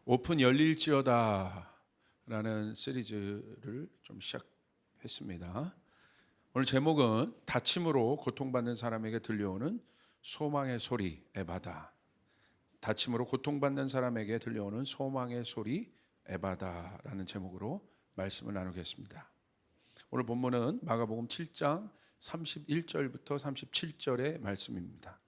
오픈 열릴지어다 라는 시리즈를 좀 시작했습니다. 오늘 제목은 다침으로 고통받는 사람에게 들려오는 소망의 소리 에바다. 다침으로 고통받는 사람에게 들려오는 소망의 소리 에바다라는 제목으로 말씀을 나누겠습니다. 오늘 본문은 마가복음 7장 31절부터 37절의 말씀입니다.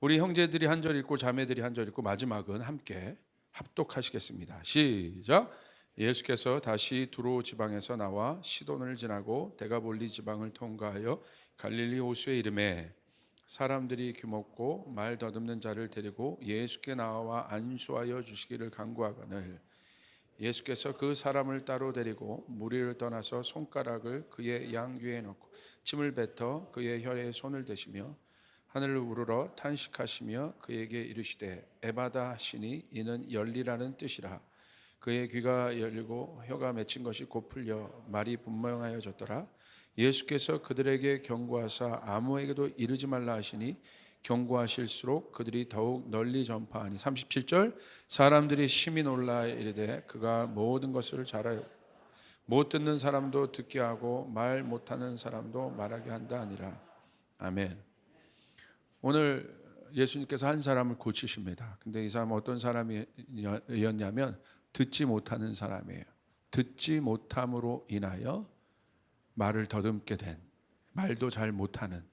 우리 형제들이 한 절 읽고 자매들이 한 절 읽고 마지막은 함께 합독하시겠습니다. 시작. 예수께서 다시 두로 지방에서 나와 시돈을 지나고 데가볼리 지방을 통과하여 갈릴리 호수에 이르매 사람들이 귀먹고 말 더듬는 자를 데리고 예수께 나와 안수하여 주시기를 간구하거늘 예수께서 그 사람을 따로 데리고 무리를 떠나서 손가락을 그의 양귀에 넣고 침을 뱉어 그의 혀에 손을 대시며 하늘을 우러러 탄식하시며 그에게 이르시되 에바다 하시니 이는 열리라는 뜻이라. 그의 귀가 열리고 혀가 맺힌 것이 곧 풀려 말이 분명하여졌더라. 예수께서 그들에게 경고하사 아무에게도 이르지 말라 하시니 경고하실수록 그들이 더욱 널리 전파하니 37절 사람들이 심히 놀라 이르되 그가 모든 것을 잘하여 못 듣는 사람도 듣게 하고 말 못하는 사람도 말하게 한다 아니라. 아멘. 오늘 예수님께서 한 사람을 고치십니다. 근데 이 사람은 어떤 사람이었냐면 듣지 못하는 사람이에요. 듣지 못함으로 인하여 말을 더듬게 된, 말도 잘 못하는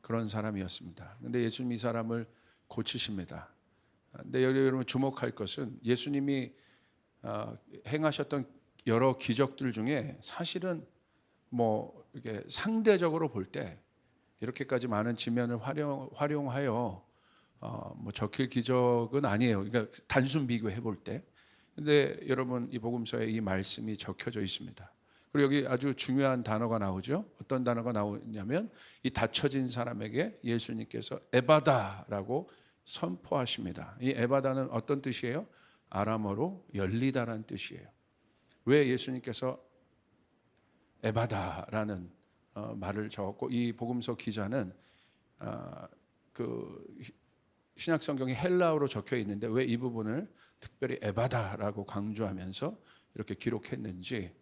그런 사람이었습니다. 근데 예수님이 이 사람을 고치십니다. 근데 여러분 주목할 것은 예수님이 행하셨던 여러 기적들 중에 사실은 이렇게 상대적으로 볼 때 이렇게까지 많은 지면을 활용하여 적힐 기적은 아니에요. 그러니까 단순 비교해 볼 때. 근데 여러분 이 복음서에 이 말씀이 적혀져 있습니다. 그리고 여기 아주 중요한 단어가 나오죠. 어떤 단어가 나오냐면 이 닫혀진 사람에게 예수님께서 에바다라고 선포하십니다. 이 에바다는 어떤 뜻이에요? 아람어로 열리다라는 뜻이에요. 왜 예수님께서 에바다라는 말을 적었고 이 복음서 기자는 그 신약 성경이 헬라어로 적혀 있는데 왜 이 부분을 특별히 에바다라고 강조하면서 이렇게 기록했는지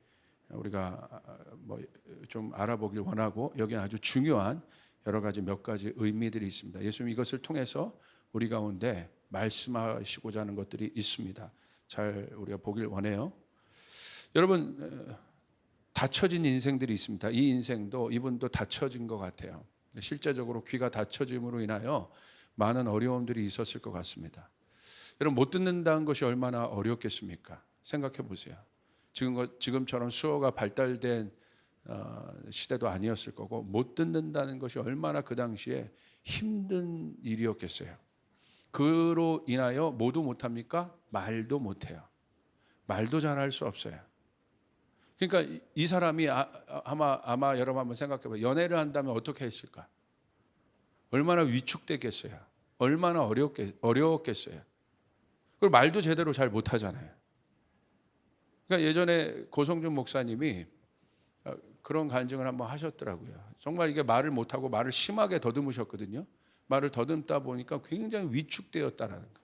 우리가 좀 알아보길 원하고 여기 아주 중요한 여러 가지 몇 가지 의미들이 있습니다. 예수님 이것을 통해서 우리 가운데 말씀하시고자 하는 것들이 있습니다. 잘 우리가 보길 원해요. 여러분 닫혀진 인생들이 있습니다. 이 인생도 이분도 닫혀진 것 같아요. 실제적으로 귀가 닫혀짐으로 인하여 많은 어려움들이 있었을 것 같습니다. 여러분 못 듣는다는 것이 얼마나 어렵겠습니까? 생각해 보세요. 지금처럼 수어가 발달된 시대도 아니었을 거고 못 듣는다는 것이 얼마나 그 당시에 힘든 일이었겠어요. 그로 인하여 모두 못합니까? 말도 못해요. 말도 잘할 수 없어요. 그러니까 이 사람이 아마 여러분 한번 생각해 봐요. 연애를 한다면 어떻게 했을까? 얼마나 위축됐겠어요. 얼마나 어려웠겠어요. 그리고 말도 제대로 잘 못하잖아요. 그러니까 예전에 고성준 목사님이 그런 간증을 한번 하셨더라고요. 정말 이게 말을 못하고 말을 심하게 더듬으셨거든요. 말을 더듬다 보니까 굉장히 위축되었다라는 거.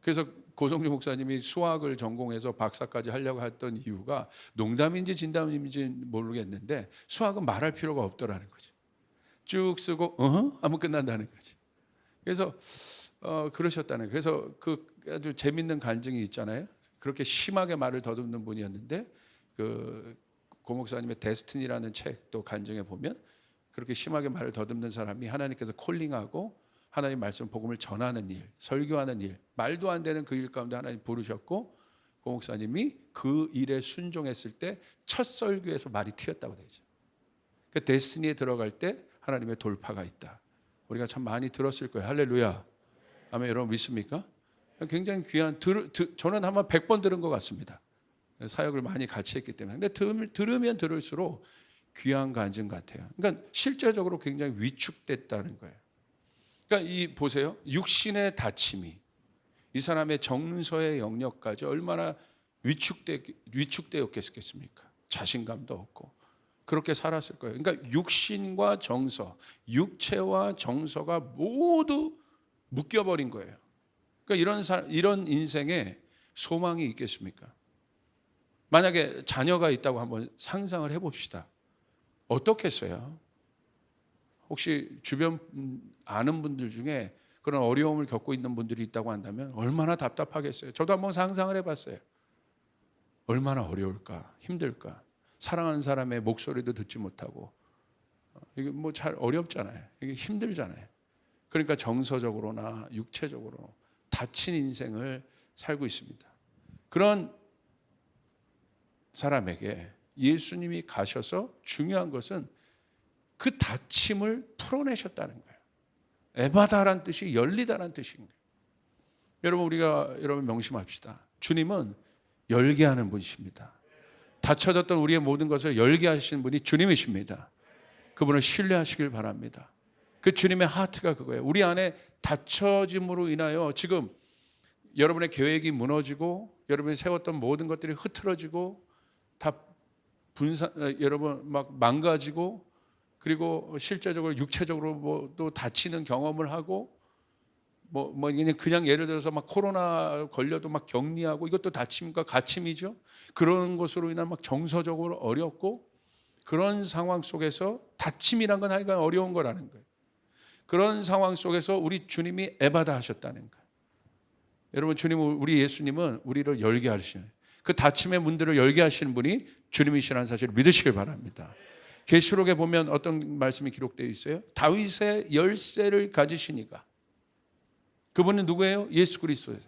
그래서 고성준 목사님이 수학을 전공해서 박사까지 하려고 했던 이유가 농담인지 진담인지 모르겠는데 수학은 말할 필요가 없더라는 거죠. 쭉 쓰고 하면 끝난다는 거지. 그래서 그러셨다는 거예요. 그래서 그 아주 재밌는 간증이 있잖아요. 그렇게 심하게 말을 더듬는 분이었는데 고 목사님의 데스티니라는 책도 간증해 보면 그렇게 심하게 말을 더듬는 사람이 하나님께서 콜링하고 하나님 말씀 복음을 전하는 일, 설교하는 일, 말도 안 되는 그 일 가운데 하나님 부르셨고 고 목사님이 그 일에 순종했을 때 첫 설교에서 말이 튀었다고 되죠. 그 데스티니에 들어갈 때 하나님의 돌파가 있다. 우리가 참 많이 들었을 거예요. 할렐루야. 아멘. 여러분 믿습니까? 굉장히 귀한 저는 한번 100번 들은 것 같습니다. 사역을 많이 같이 했기 때문에. 근데 들으면 들을수록 귀한 간증 같아요. 그러니까 실제적으로 굉장히 위축됐다는 거예요. 그러니까 보세요. 육신의 다침이 이 사람의 정서의 영역까지 얼마나 위축되었겠습니까? 자신감도 없고 그렇게 살았을 거예요. 그러니까 육신과 정서, 육체와 정서가 모두 묶여버린 거예요. 그러니까 이런 인생에 소망이 있겠습니까? 만약에 자녀가 있다고 한번 상상을 해봅시다. 어떻겠어요? 혹시 주변 아는 분들 중에 그런 어려움을 겪고 있는 분들이 있다고 한다면 얼마나 답답하겠어요? 저도 한번 상상을 해봤어요. 얼마나 어려울까, 힘들까. 사랑하는 사람의 목소리도 듣지 못하고, 이게 뭐 잘 어렵잖아요. 이게 힘들잖아요. 그러니까 정서적으로나 육체적으로 다친 인생을 살고 있습니다. 그런 사람에게 예수님이 가셔서 중요한 것은 그 다침을 풀어내셨다는 거예요. 에바다란 뜻이 열리다란 뜻인 거예요. 여러분 명심합시다. 주님은 열게 하는 분이십니다. 닫혀졌던 우리의 모든 것을 열게 하시는 분이 주님이십니다. 그분을 신뢰하시길 바랍니다. 그 주님의 하트가 그거예요. 우리 안에 닫혀짐으로 인하여 지금 여러분의 계획이 무너지고 여러분이 세웠던 모든 것들이 흐트러지고 다 여러분 막 망가지고, 그리고 실제적으로 육체적으로 또 다치는 경험을 하고, 그냥 예를 들어서 막 코로나 걸려도 막 격리하고, 이것도 다침과 가침이죠. 그런 것으로 인한 막 정서적으로 어렵고, 그런 상황 속에서 다침이란 건 하여간 어려운 거라는 거예요. 그런 상황 속에서 우리 주님이 에바다 하셨다는 거예요. 여러분, 우리 예수님은 우리를 열게 하시는, 그 닫힘의 문들을 열게 하시는 분이 주님이시라는 사실을 믿으시길 바랍니다. 계시록에 보면 어떤 말씀이 기록되어 있어요? 다윗의 열쇠를 가지시니가. 그분은 누구예요? 예수 그리스도예요.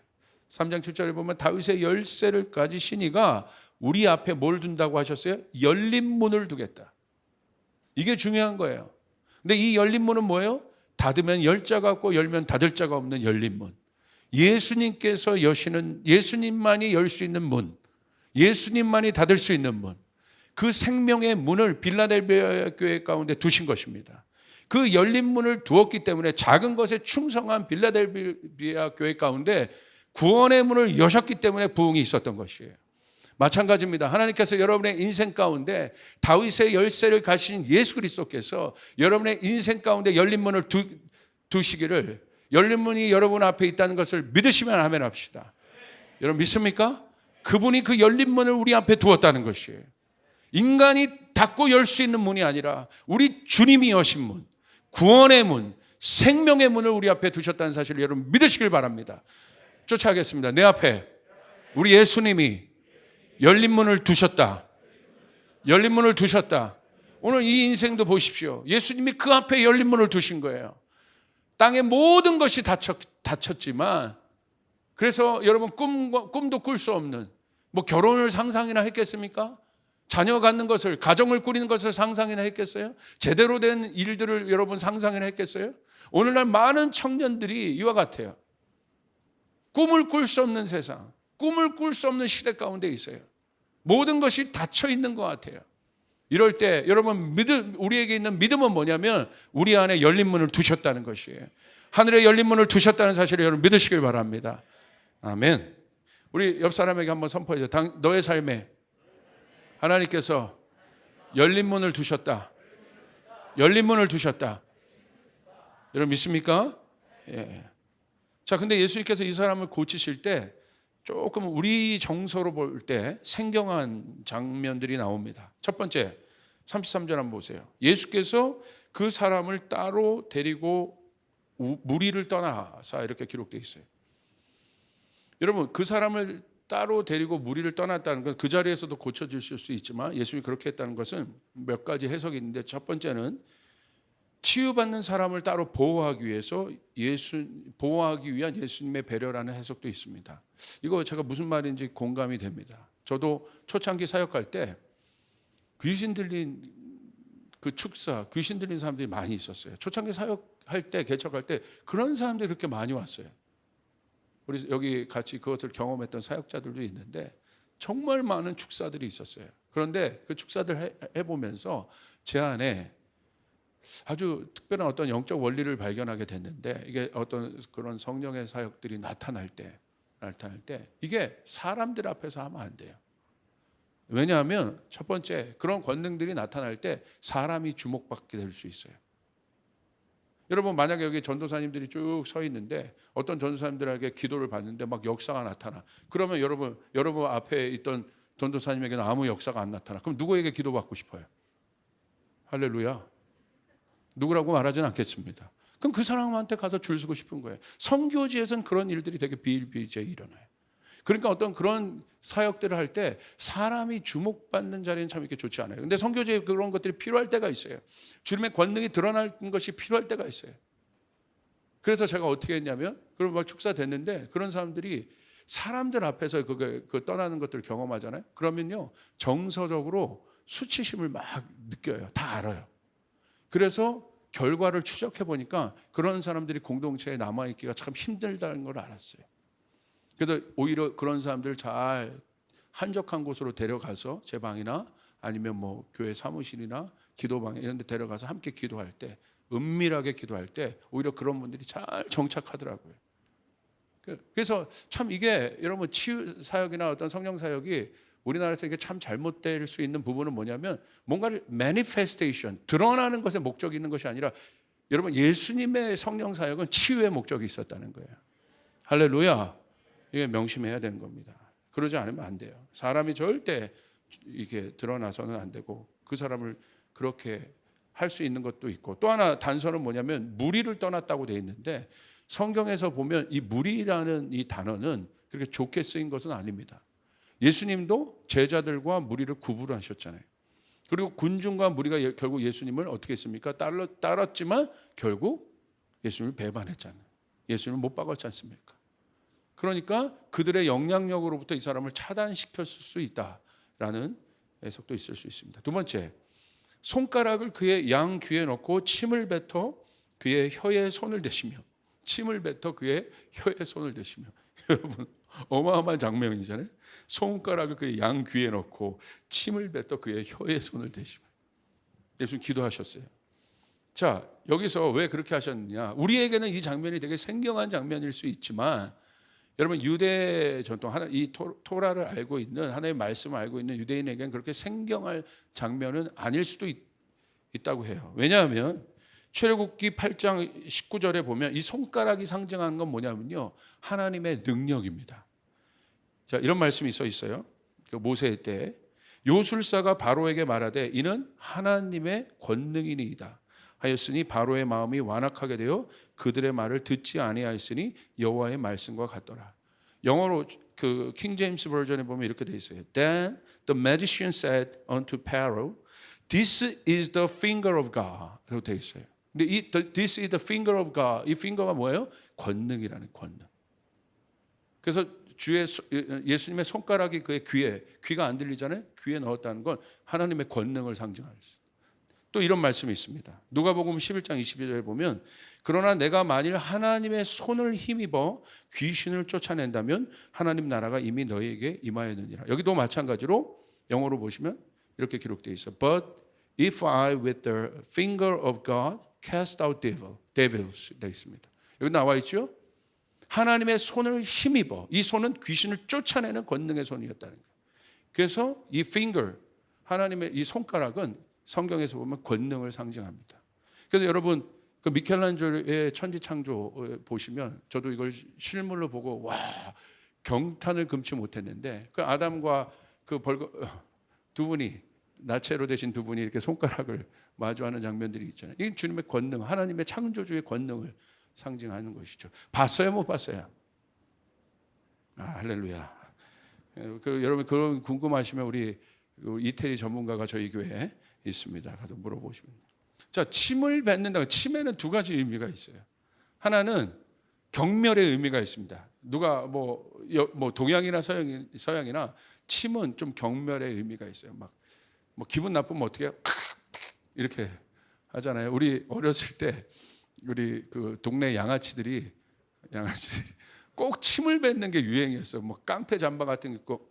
3장 7절에 보면 다윗의 열쇠를 가지시니가 우리 앞에 뭘 둔다고 하셨어요? 열린 문을 두겠다. 이게 중요한 거예요. 근데 이 열린 문은 뭐예요? 닫으면 열 자가 없고 열면 닫을 자가 없는 열린 문. 예수님께서 여시는, 예수님만이 열 수 있는 문, 예수님만이 닫을 수 있는 문, 그 생명의 문을 빌라델비아 교회 가운데 두신 것입니다. 그 열린 문을 두었기 때문에 작은 것에 충성한 빌라델비아 교회 가운데 구원의 문을 여셨기 때문에 부흥이 있었던 것이에요. 마찬가지입니다. 하나님께서 여러분의 인생 가운데 다윗의 열쇠를 가신 예수 그리스도께서 여러분의 인생 가운데 열린 문을 두시기를, 열린 문이 여러분 앞에 있다는 것을 믿으시면 아멘 합시다. 여러분 믿습니까? 그분이 그 열린 문을 우리 앞에 두었다는 것이에요. 인간이 닫고 열 수 있는 문이 아니라 우리 주님이 여신 문, 구원의 문, 생명의 문을 우리 앞에 두셨다는 사실을 여러분 믿으시길 바랍니다. 쫓아가겠습니다. 내 앞에 우리 예수님이 열린 문을 두셨다. 열린 문을 두셨다. 오늘 이 인생도 보십시오. 예수님이 그 앞에 열린 문을 두신 거예요. 땅의 모든 것이 닫혔지만, 그래서 여러분 꿈도 꿀 수 없는, 결혼을 상상이나 했겠습니까? 자녀 갖는 것을, 가정을 꾸리는 것을 상상이나 했겠어요? 제대로 된 일들을 여러분 상상이나 했겠어요? 오늘날 많은 청년들이 이와 같아요. 꿈을 꿀 수 없는 세상, 꿈을 꿀 수 없는 시대 가운데 있어요. 모든 것이 닫혀 있는 것 같아요. 이럴 때 여러분 우리에게 있는 믿음은 뭐냐면 우리 안에 열린 문을 두셨다는 것이에요. 하늘에 열린 문을 두셨다는 사실을 여러분 믿으시길 바랍니다. 아멘. 우리 옆 사람에게 한번 선포해줘. 너의 삶에 하나님께서 열린 문을 두셨다. 열린 문을 두셨다. 여러분 믿습니까? 예. 자, 근데 예수님께서 이 사람을 고치실 때 조금 우리 정서로 볼 때 생경한 장면들이 나옵니다. 첫 번째, 33절 한번 보세요. 예수께서 그 사람을 따로 데리고 무리를 떠나사, 이렇게 기록되어 있어요. 여러분, 그 사람을 따로 데리고 무리를 떠났다는 건 그 자리에서도 고쳐질 수 있지만 예수님이 그렇게 했다는 것은 몇 가지 해석이 있는데, 첫 번째는 치유받는 사람을 따로 보호하기 위한 예수님의 배려라는 해석도 있습니다. 이거 제가 무슨 말인지 공감이 됩니다. 저도 초창기 사역할 때 귀신 들린 그 축사, 귀신 들린 사람들이 많이 있었어요. 초창기 사역할 때, 개척할 때 그런 사람들이 그렇게 많이 왔어요. 우리 여기 같이 그것을 경험했던 사역자들도 있는데 정말 많은 축사들이 있었어요. 그런데 그 축사들 해보면서 제 안에 아주 특별한 어떤 영적 원리를 발견하게 됐는데, 이게 어떤 그런 성령의 사역들이 나타날 때 이게 사람들 앞에서 하면 안 돼요. 왜냐하면 첫 번째, 그런 권능들이 나타날 때 사람이 주목받게 될 수 있어요. 여러분 만약에 여기 전도사님들이 쭉 서 있는데 어떤 전도사님들에게 기도를 받는데 막 역사가 나타나. 그러면 여러분 앞에 있던 전도사님에게는 아무 역사가 안 나타나. 그럼 누구에게 기도받고 싶어요? 할렐루야. 누구라고 말하진 않겠습니다. 그럼 그 사람한테 가서 줄 서고 싶은 거예요. 선교지에서는 그런 일들이 되게 비일비재히 일어나요. 그러니까 어떤 그런 사역들을 할 때 사람이 주목받는 자리는 참 이렇게 좋지 않아요. 근데 선교지에 그런 것들이 필요할 때가 있어요. 주님의 권능이 드러나는 것이 필요할 때가 있어요. 그래서 제가 어떻게 했냐면, 그럼 막 축사 됐는데 그런 사람들이 사람들 앞에서 그 떠나는 것들을 경험하잖아요. 그러면요 정서적으로 수치심을 막 느껴요. 다 알아요. 그래서 결과를 추적해 보니까 그런 사람들이 공동체에 남아있기가 참 힘들다는 걸 알았어요. 그래서 오히려 그런 사람들을 잘 한적한 곳으로 데려가서 제 방이나 아니면 뭐 교회 사무실이나 기도방 이런 데 데려가서 함께 기도할 때, 은밀하게 기도할 때 오히려 그런 분들이 잘 정착하더라고요. 그래서 참 이게 여러분 치유 사역이나 어떤 성령 사역이 우리나라에서 이게 참 잘못될 수 있는 부분은 뭐냐면, 뭔가를 manifestation, 드러나는 것에 목적이 있는 것이 아니라, 여러분 예수님의 성령 사역은 치유의 목적이 있었다는 거예요. 할렐루야. 이게 명심해야 되는 겁니다. 그러지 않으면 안 돼요. 사람이 절대 이게 드러나서는 안 되고, 그 사람을 그렇게 할 수 있는 것도 있고, 또 하나 단서는 뭐냐면 무리를 떠났다고 돼 있는데, 성경에서 보면 이 무리라는 이 단어는 그렇게 좋게 쓰인 것은 아닙니다. 예수님도 제자들과 무리를 구분하셨잖아요. 그리고 군중과 무리가 결국 예수님을 어떻게 했습니까? 따랐지만 결국 예수님을 배반했잖아요. 예수님을 못 박았지 않습니까? 그러니까 그들의 영향력으로부터 이 사람을 차단시켰을 수 있다라는 해석도 있을 수 있습니다. 두 번째, 손가락을 그의 양 귀에 넣고 침을 뱉어 그의 혀에 손을 대시며, 침을 뱉어 그의 혀에 손을 대시며. 여러분 어마어마한 장면이잖아요. 손가락을 그의 양 귀에 넣고 침을 뱉어 그의 혀에 손을 대시며. 예수님 기도하셨어요. 자, 여기서 왜 그렇게 하셨느냐? 우리에게는 이 장면이 되게 생경한 장면일 수 있지만, 여러분 유대 전통, 이 토라를 알고 있는, 하나님의 말씀을 알고 있는 유대인에게는 그렇게 생경할 장면은 아닐 수도 있다고 해요. 왜냐하면 출애굽기 8장 19절에 보면 이 손가락이 상징하는 건 뭐냐면요, 하나님의 능력입니다. 자, 이런 말씀이 써 있어요. 모세 때 요술사가 바로에게 말하되 이는 하나님의 권능이니이다 하였으니 바로의 마음이 완악하게 되어 그들의 말을 듣지 아니하였으니 여호와의 말씀과 같더라. 영어로 그 킹 제임스 버전에 보면 이렇게 돼 있어요. Then the magician said unto Pharaoh, This is the finger of God. 라고 돼 있어요. 근데 This is the finger of God. 이 finger가 뭐예요? 권능이라는 권능. 그래서 예수님의 손가락이 그의 귀가 안 들리잖아요. 귀에 넣었다는 건 하나님의 권능을 상징하는 거예요. 또 이런 말씀이 있습니다. 누가복음 11장 22절에 보면, 그러나 내가 만일 하나님의 손을 힘입어 귀신을 쫓아낸다면 하나님 나라가 이미 너희에게 임하였느니라. 여기도 마찬가지로 영어로 보시면 이렇게 기록되어 있어요. But if I with the finger of God cast out devils 되어 있습니다. 여기 나와 있죠. 하나님의 손을 힘입어, 이 손은 귀신을 쫓아내는 권능의 손이었다는 거예요. 그래서 이 finger, 하나님의 이 손가락은 성경에서 보면 권능을 상징합니다. 그래서 여러분 그 미켈란젤로의 천지창조 보시면, 저도 이걸 실물로 보고 와 경탄을 금치 못했는데, 그 아담과 그 두 분이, 나체로 되신 두 분이 이렇게 손가락을 마주하는 장면들이 있잖아요. 이게 주님의 권능, 하나님의 창조주의 권능을 상징하는 것이죠. 봤어요, 못 봤어요? 할렐루야. 여러분 그런 궁금하시면 우리 이태리 전문가가 저희 교회에 있습니다. 가서 물어보시면. 자, 침을 뱉는다. 침에는 두 가지 의미가 있어요. 하나는 경멸의 의미가 있습니다. 누가 뭐 동양이나 서양이나 침은 좀 경멸의 의미가 있어요. 막 뭐 기분 나쁘면 어떻게 이렇게 하잖아요. 우리 어렸을 때 우리 그 동네 양아치들이 꼭 침을 뱉는 게 유행이었어. 뭐 깡패 잠바 같은 거 입고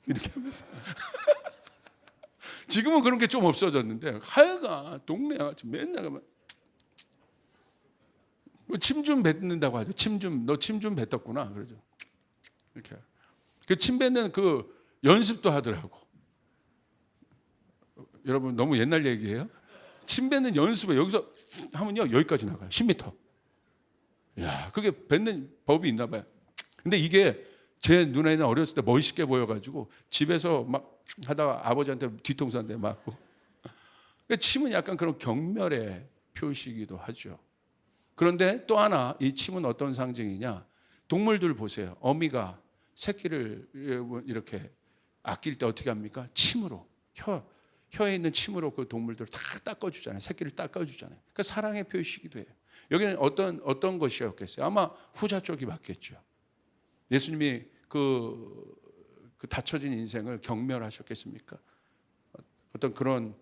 이렇게 하면서. 지금은 그런 게 좀 없어졌는데, 하여간 동네 양아치 맨날 가면 침 좀 뱉는다고 하죠. 너 침 좀 뱉었구나 그러죠. 이렇게 그 침 뱉는 그 연습도 하더라고. 여러분 너무 옛날 얘기예요? 침 뱉는 연습을 여기서 하면요 여기까지 나가요. 10m. 야, 그게 뱉는 법이 있나 봐요. 근데 이게 제 눈에는 어렸을 때 멋있게 보여가지고 집에서 막 하다가 아버지한테 뒤통수 한 대 맞고. 그러니까 침은 약간 그런 경멸의 표시이기도 하죠. 그런데 또 하나 이 침은 어떤 상징이냐? 동물들 보세요. 어미가 새끼를 이렇게 아낄 때 어떻게 합니까? 침으로, 혀에 있는 침으로 그 동물들을 다 닦아주잖아요. 새끼를 닦아주잖아요. 그러니까 사랑의 표시이기도 해요. 여기는 어떤 것이었겠어요? 아마 후자 쪽이 맞겠죠. 예수님이 그 닫혀진 인생을 경멸하셨겠습니까? 어떤 그런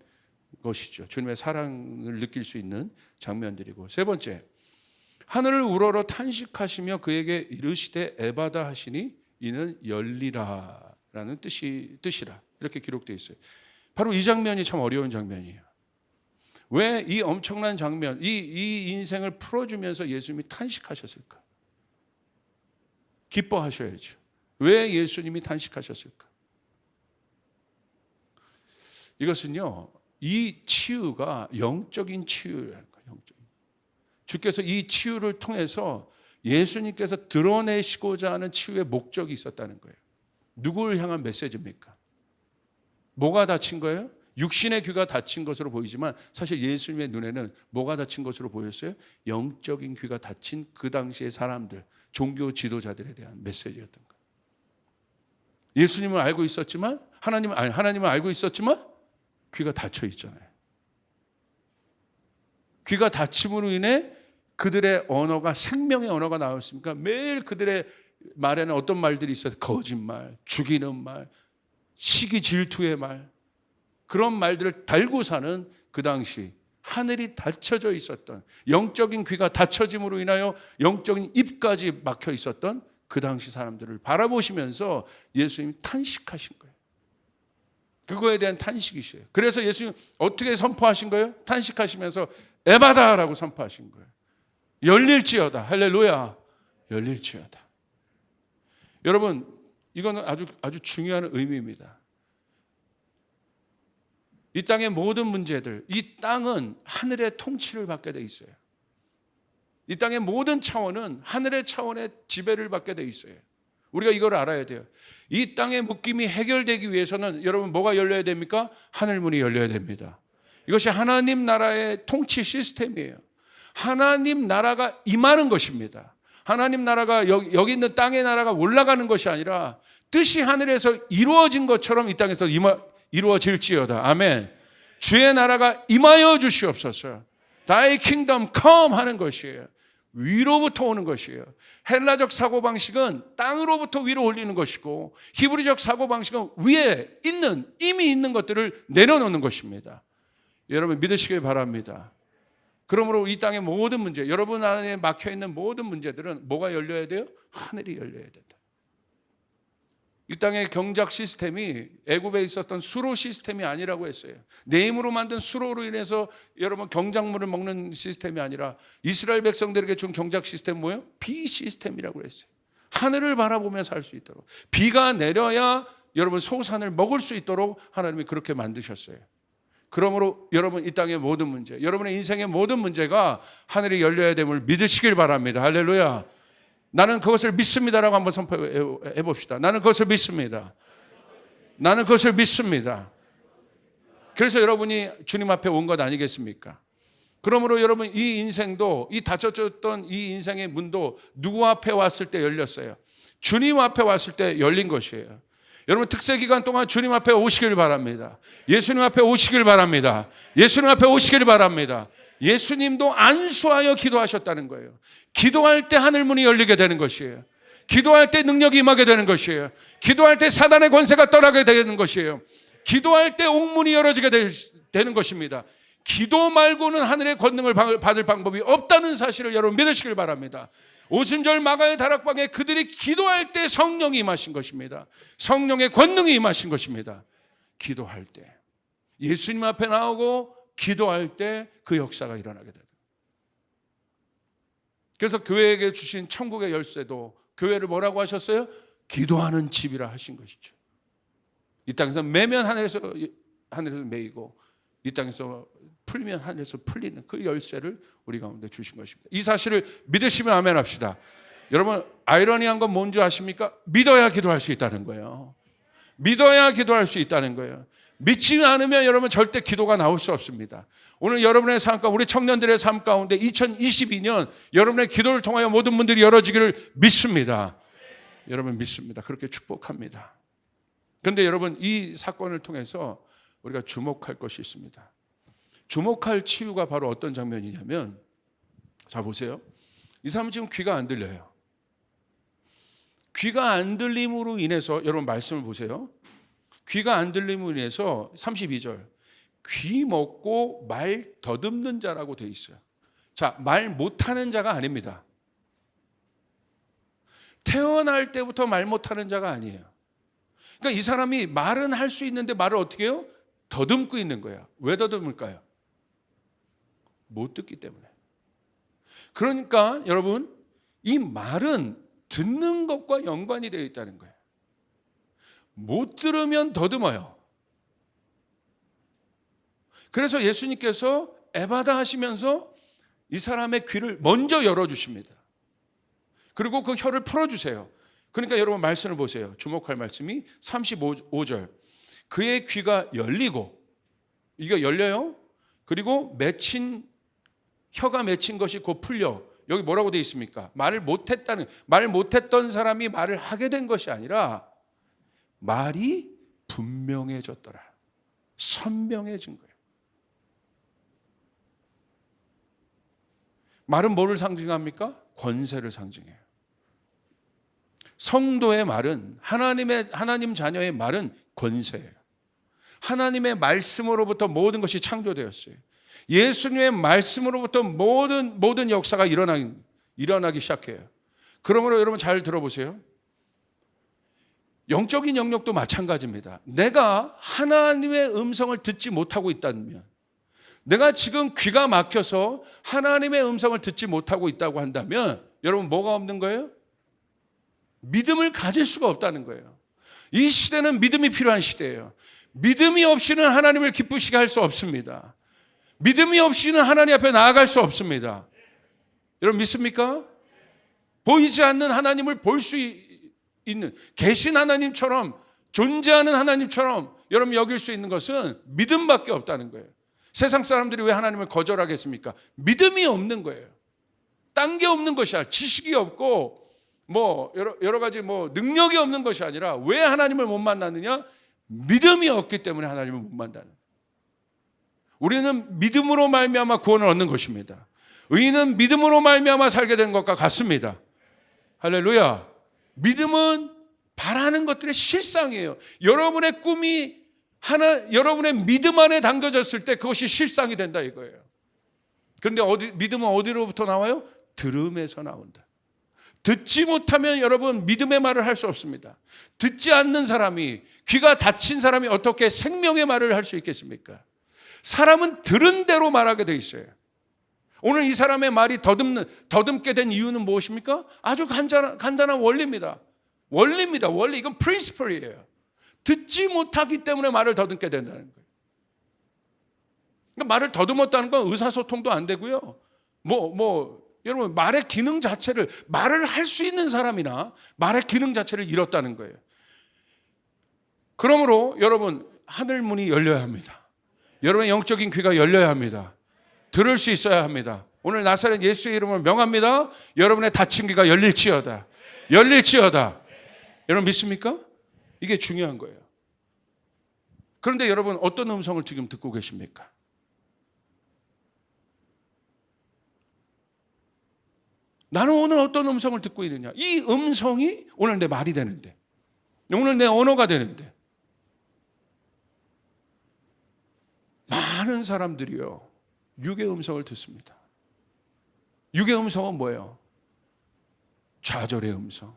것이죠. 주님의 사랑을 느낄 수 있는 장면들이고. 세 번째, 하늘을 우러러 탄식하시며 그에게 이르시되 에바다 하시니 이는 열리라라는 뜻이라 이렇게 기록되어 있어요. 바로 이 장면이 참 어려운 장면이에요. 왜 이 엄청난 장면, 이 인생을 풀어주면서 예수님이 탄식하셨을까? 기뻐하셔야죠. 왜 예수님이 탄식하셨을까? 이것은요, 이 치유가 영적인 치유라는 거예요. 주께서 이 치유를 통해서 예수님께서 드러내시고자 하는 치유의 목적이 있었다는 거예요. 누구를 향한 메시지입니까? 뭐가 다친 거예요? 육신의 귀가 다친 것으로 보이지만 사실 예수님의 눈에는 뭐가 다친 것으로 보였어요? 영적인 귀가 다친 그 당시의 사람들, 종교 지도자들에 대한 메시지였던 거예요. 예수님을 알고 있었지만 하나님을 알고 있었지만 귀가 닫혀 있잖아요. 귀가 닫힘으로 인해 그들의 언어가 생명의 언어가 나왔습니까? 매일 그들의 말에는 어떤 말들이 있어요? 거짓말, 죽이는 말, 시기 질투의 말, 그런 말들을 달고 사는 그 당시 하늘이 닫혀져 있었던, 영적인 귀가 닫혀짐으로 인하여 영적인 입까지 막혀 있었던 그 당시 사람들을 바라보시면서 예수님이 탄식하신 거예요. 그거에 대한 탄식이셔요. 그래서 예수님 어떻게 선포하신 거예요? 탄식하시면서 에바다라고 선포하신 거예요. 열릴지어다. 할렐루야. 열릴지어다. 여러분, 이거는 아주 중요한 의미입니다. 이 땅의 모든 문제들, 이 땅은 하늘의 통치를 받게 돼 있어요. 이 땅의 모든 차원은 하늘의 차원의 지배를 받게 돼 있어요. 우리가 이걸 알아야 돼요. 이 땅의 묶임이 해결되기 위해서는 여러분 뭐가 열려야 됩니까? 하늘문이 열려야 됩니다. 이것이 하나님 나라의 통치 시스템이에요. 하나님 나라가 임하는 것입니다. 하나님 나라가 여기 있는 땅의 나라가 올라가는 것이 아니라 뜻이 하늘에서 이루어진 것처럼 이 땅에서 이루어질지어다. 아멘. 주의 나라가 임하여 주시옵소서. Thy kingdom come 하는 것이에요. 위로부터 오는 것이에요. 헬라적 사고방식은 땅으로부터 위로 올리는 것이고 히브리적 사고방식은 위에 있는 이미 있는 것들을 내려놓는 것입니다. 여러분 믿으시길 바랍니다. 그러므로 이 땅의 모든 문제, 여러분 안에 막혀있는 모든 문제들은 뭐가 열려야 돼요? 하늘이 열려야 된다. 이 땅의 경작 시스템이 애굽에 있었던 수로 시스템이 아니라고 했어요. 내 힘으로 만든 수로로 인해서 여러분 경작물을 먹는 시스템이 아니라 이스라엘 백성들에게 준 경작 시스템은 뭐예요? 비 시스템이라고 했어요. 하늘을 바라보며 살 수 있도록. 비가 내려야 여러분 소산을 먹을 수 있도록 하나님이 그렇게 만드셨어요. 그러므로 여러분 이 땅의 모든 문제, 여러분의 인생의 모든 문제가 하늘이 열려야 됨을 믿으시길 바랍니다. 할렐루야. 나는 그것을 믿습니다라고 한번 선포해 봅시다. 나는 그것을 믿습니다. 나는 그것을 믿습니다. 그래서 여러분이 주님 앞에 온 것 아니겠습니까? 그러므로 여러분 이 인생도, 이 닫혀졌던 이 인생의 문도 누구 앞에 왔을 때 열렸어요? 주님 앞에 왔을 때 열린 것이에요. 여러분 특세 기간 동안 주님 앞에 오시길 바랍니다. 예수님 앞에 오시길 바랍니다. 예수님 앞에 오시길 바랍니다. 예수님도 안수하여 기도하셨다는 거예요. 기도할 때 하늘문이 열리게 되는 것이에요. 기도할 때 능력이 임하게 되는 것이에요. 기도할 때 사단의 권세가 떠나게 되는 것이에요. 기도할 때 옥문이 열어지게 되는 것입니다. 기도 말고는 하늘의 권능을 받을 방법이 없다는 사실을 여러분 믿으시길 바랍니다. 오순절 마가의 다락방에 그들이 기도할 때 성령이 임하신 것입니다. 성령의 권능이 임하신 것입니다. 기도할 때 예수님 앞에 나오고 기도할 때 그 역사가 일어나게 됩니다. 그래서 교회에게 주신 천국의 열쇠도 교회를 뭐라고 하셨어요? 기도하는 집이라 하신 것이죠. 이 땅에서 매면 하늘에서 매이고 이 땅에서 풀면 하늘에서 풀리는 그 열쇠를 우리 가운데 주신 것입니다. 이 사실을 믿으시면 아멘 합시다. 여러분, 아이러니한 건 뭔지 아십니까? 믿어야 기도할 수 있다는 거예요. 믿어야 기도할 수 있다는 거예요. 믿지 않으면 여러분 절대 기도가 나올 수 없습니다. 오늘 여러분의 삶 가운데, 우리 청년들의 삶 가운데 2022년 여러분의 기도를 통하여 모든 문들이 열어지기를 믿습니다. 여러분 믿습니다. 그렇게 축복합니다. 그런데 여러분, 이 사건을 통해서 우리가 주목할 것이 있습니다. 주목할 치유가 바로 어떤 장면이냐면, 자 보세요. 이 사람은 지금 귀가 안 들려요. 귀가 안 들림으로 인해서, 여러분 말씀을 보세요. 귀가 안 들림으로 인해서 32절, 귀 먹고 말 더듬는 자라고 돼 있어요. 자, 말 못하는 자가 아닙니다. 태어날 때부터 말 못하는 자가 아니에요. 그러니까 이 사람이 말은 할 수 있는데 말을 어떻게 해요? 더듬고 있는 거야. 왜 더듬을까요? 못 듣기 때문에. 그러니까 여러분, 이 말은 듣는 것과 연관이 되어 있다는 거예요. 못 들으면 더듬어요. 그래서 예수님께서 에바다 하시면서 이 사람의 귀를 먼저 열어주십니다. 그리고 그 혀를 풀어주세요. 그러니까 여러분 말씀을 보세요. 주목할 말씀이 35절. 그의 귀가 열리고, 이게 열려요. 그리고 혀가 맺힌 것이 곧 풀려. 여기 뭐라고 되어 있습니까? 말 못했던 사람이 말을 하게 된 것이 아니라 말이 분명해졌더라. 선명해진 거예요. 말은 뭐를 상징합니까? 권세를 상징해요. 성도의 말은, 하나님 자녀의 말은 권세예요. 하나님의 말씀으로부터 모든 것이 창조되었어요. 예수님의 말씀으로부터 모든 역사가 일어나기 시작해요. 그러므로 여러분 잘 들어보세요. 영적인 영역도 마찬가지입니다. 내가 하나님의 음성을 듣지 못하고 있다면, 내가 지금 귀가 막혀서 하나님의 음성을 듣지 못하고 있다고 한다면, 여러분 뭐가 없는 거예요? 믿음을 가질 수가 없다는 거예요. 이 시대는 믿음이 필요한 시대예요. 믿음이 없이는 하나님을 기쁘시게 할 수 없습니다. 믿음이 없이는 하나님 앞에 나아갈 수 없습니다. 여러분 믿습니까? 보이지 않는 하나님을 볼 수 있는, 계신 하나님처럼, 존재하는 하나님처럼 여러분 여길 수 있는 것은 믿음밖에 없다는 거예요. 세상 사람들이 왜 하나님을 거절하겠습니까? 믿음이 없는 거예요. 딴 게 없는 것이 아니라, 지식이 없고 여러 가지 능력이 없는 것이 아니라, 왜 하나님을 못 만나느냐? 믿음이 없기 때문에 하나님을 못 만나는 거예요. 우리는 믿음으로 말미암아 구원을 얻는 것입니다. 의인은 믿음으로 말미암아 살게 된 것과 같습니다. 할렐루야. 믿음은 바라는 것들의 실상이에요. 여러분의 꿈이 여러분의 믿음 안에 담겨졌을 때 그것이 실상이 된다 이거예요. 그런데 믿음은 어디로부터 나와요? 들음에서 나온다. 듣지 못하면 여러분 믿음의 말을 할 수 없습니다. 듣지 않는 사람이, 귀가 닫힌 사람이 어떻게 생명의 말을 할 수 있겠습니까? 사람은 들은 대로 말하게 돼 있어요. 오늘 이 사람의 말이 더듬게 된 이유는 무엇입니까? 아주 간단한 원리입니다. 원리. 이건 프린시플이에요. 듣지 못하기 때문에 말을 더듬게 된다는 거예요. 그러니까 말을 더듬었다는 건 의사소통도 안 되고요. 여러분 말의 기능 자체를, 말을 할 수 있는 사람이나 말의 기능 자체를 잃었다는 거예요. 그러므로 여러분 하늘 문이 열려야 합니다. 여러분의 영적인 귀가 열려야 합니다. 들을 수 있어야 합니다. 오늘 나사렛 예수의 이름으로 명합니다. 여러분의 닫힌 귀가 열릴지어다. 여러분 믿습니까? 이게 중요한 거예요. 그런데 여러분 어떤 음성을 지금 듣고 계십니까? 나는 오늘 어떤 음성을 듣고 있느냐? 이 음성이 오늘 내 말이 되는데, 오늘 내 언어가 되는데, 많은 사람들이요 육의 음성을 듣습니다. 육의 음성은 뭐예요? 좌절의 음성,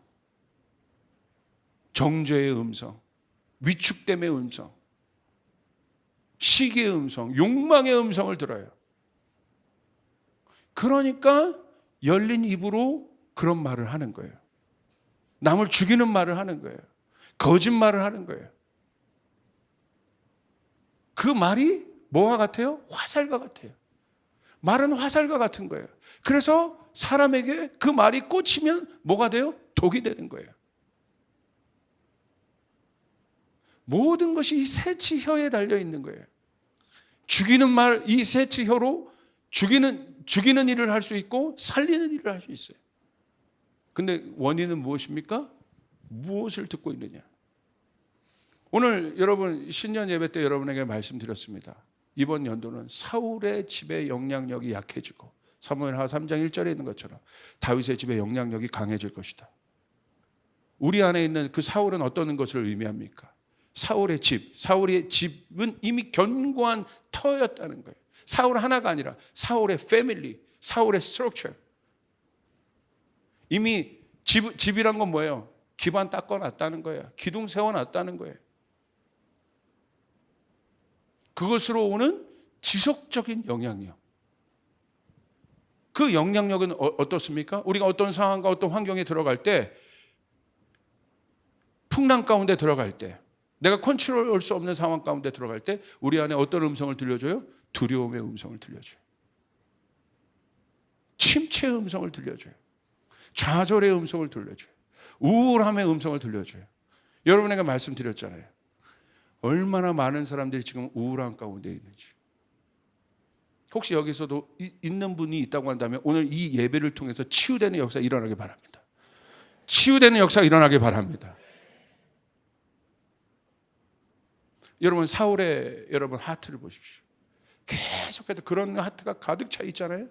정죄의 음성, 위축됨의 음성, 시기의 음성, 욕망의 음성을 들어요. 그러니까 열린 입으로 그런 말을 하는 거예요. 남을 죽이는 말을 하는 거예요. 거짓말을 하는 거예요. 그 말이 뭐와 같아요? 화살과 같아요. 말은 화살과 같은 거예요. 그래서 사람에게 그 말이 꽂히면 뭐가 돼요? 독이 되는 거예요. 모든 것이 이 새치혀에 달려 있는 거예요. 죽이는 말, 이 새치혀로 죽이는 일을 할 수 있고 살리는 일을 할 수 있어요. 근데 원인은 무엇입니까? 무엇을 듣고 있느냐. 오늘 여러분 신년 예배 때 여러분에게 말씀드렸습니다. 이번 연도는 사울의 집의 영향력이 약해지고 사무엘하 3장 1절에 있는 것처럼 다윗의 집의 영향력이 강해질 것이다. 우리 안에 있는 그 사울은 어떤 것을 의미합니까? 사울의 집은 이미 견고한 터였다는 거예요. 사울 하나가 아니라 사울의 패밀리, 사울의 스트럭처. 이미 집이란 건 뭐예요? 기반 닦아놨다는 거예요. 기둥 세워놨다는 거예요. 그것으로 오는 지속적인 영향력. 그 영향력은 어떻습니까? 우리가 어떤 상황과 어떤 환경에 들어갈 때, 풍랑 가운데 들어갈 때, 내가 컨트롤할 수 없는 상황 가운데 들어갈 때 우리 안에 어떤 음성을 들려줘요? 두려움의 음성을 들려줘요. 침체의 음성을 들려줘요. 좌절의 음성을 들려줘요. 우울함의 음성을 들려줘요. 여러분에게 말씀드렸잖아요. 얼마나 많은 사람들이 지금 우울한 가운데 있는지. 혹시 여기서도 있는 분이 있다고 한다면 오늘 이 예배를 통해서 치유되는 역사가 일어나길 바랍니다. 치유되는 역사가 일어나길 바랍니다. 여러분 사울의 여러분 하트를 보십시오. 계속해서 그런 하트가 가득 차 있잖아요.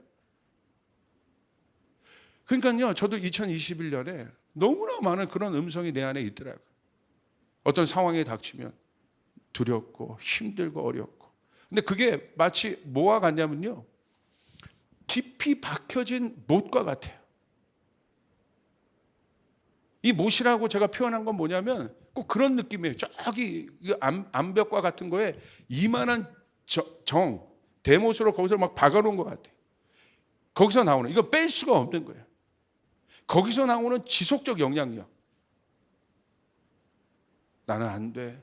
그러니까요, 저도 2021년에 너무나 많은 그런 음성이 내 안에 있더라고요. 어떤 상황에 닥치면 두렵고 힘들고 어렵고. 근데 그게 마치 뭐와 같냐면요, 깊이 박혀진 못과 같아요. 이 못이라고 제가 표현한 건 뭐냐면 꼭 그런 느낌이에요. 저기 암벽과 같은 거에 이만한 대못으로 거기서 막 박아놓은 것 같아요. 거기서 나오는, 이거 뺄 수가 없는 거예요. 거기서 나오는 지속적 영향력. 나는 안 돼.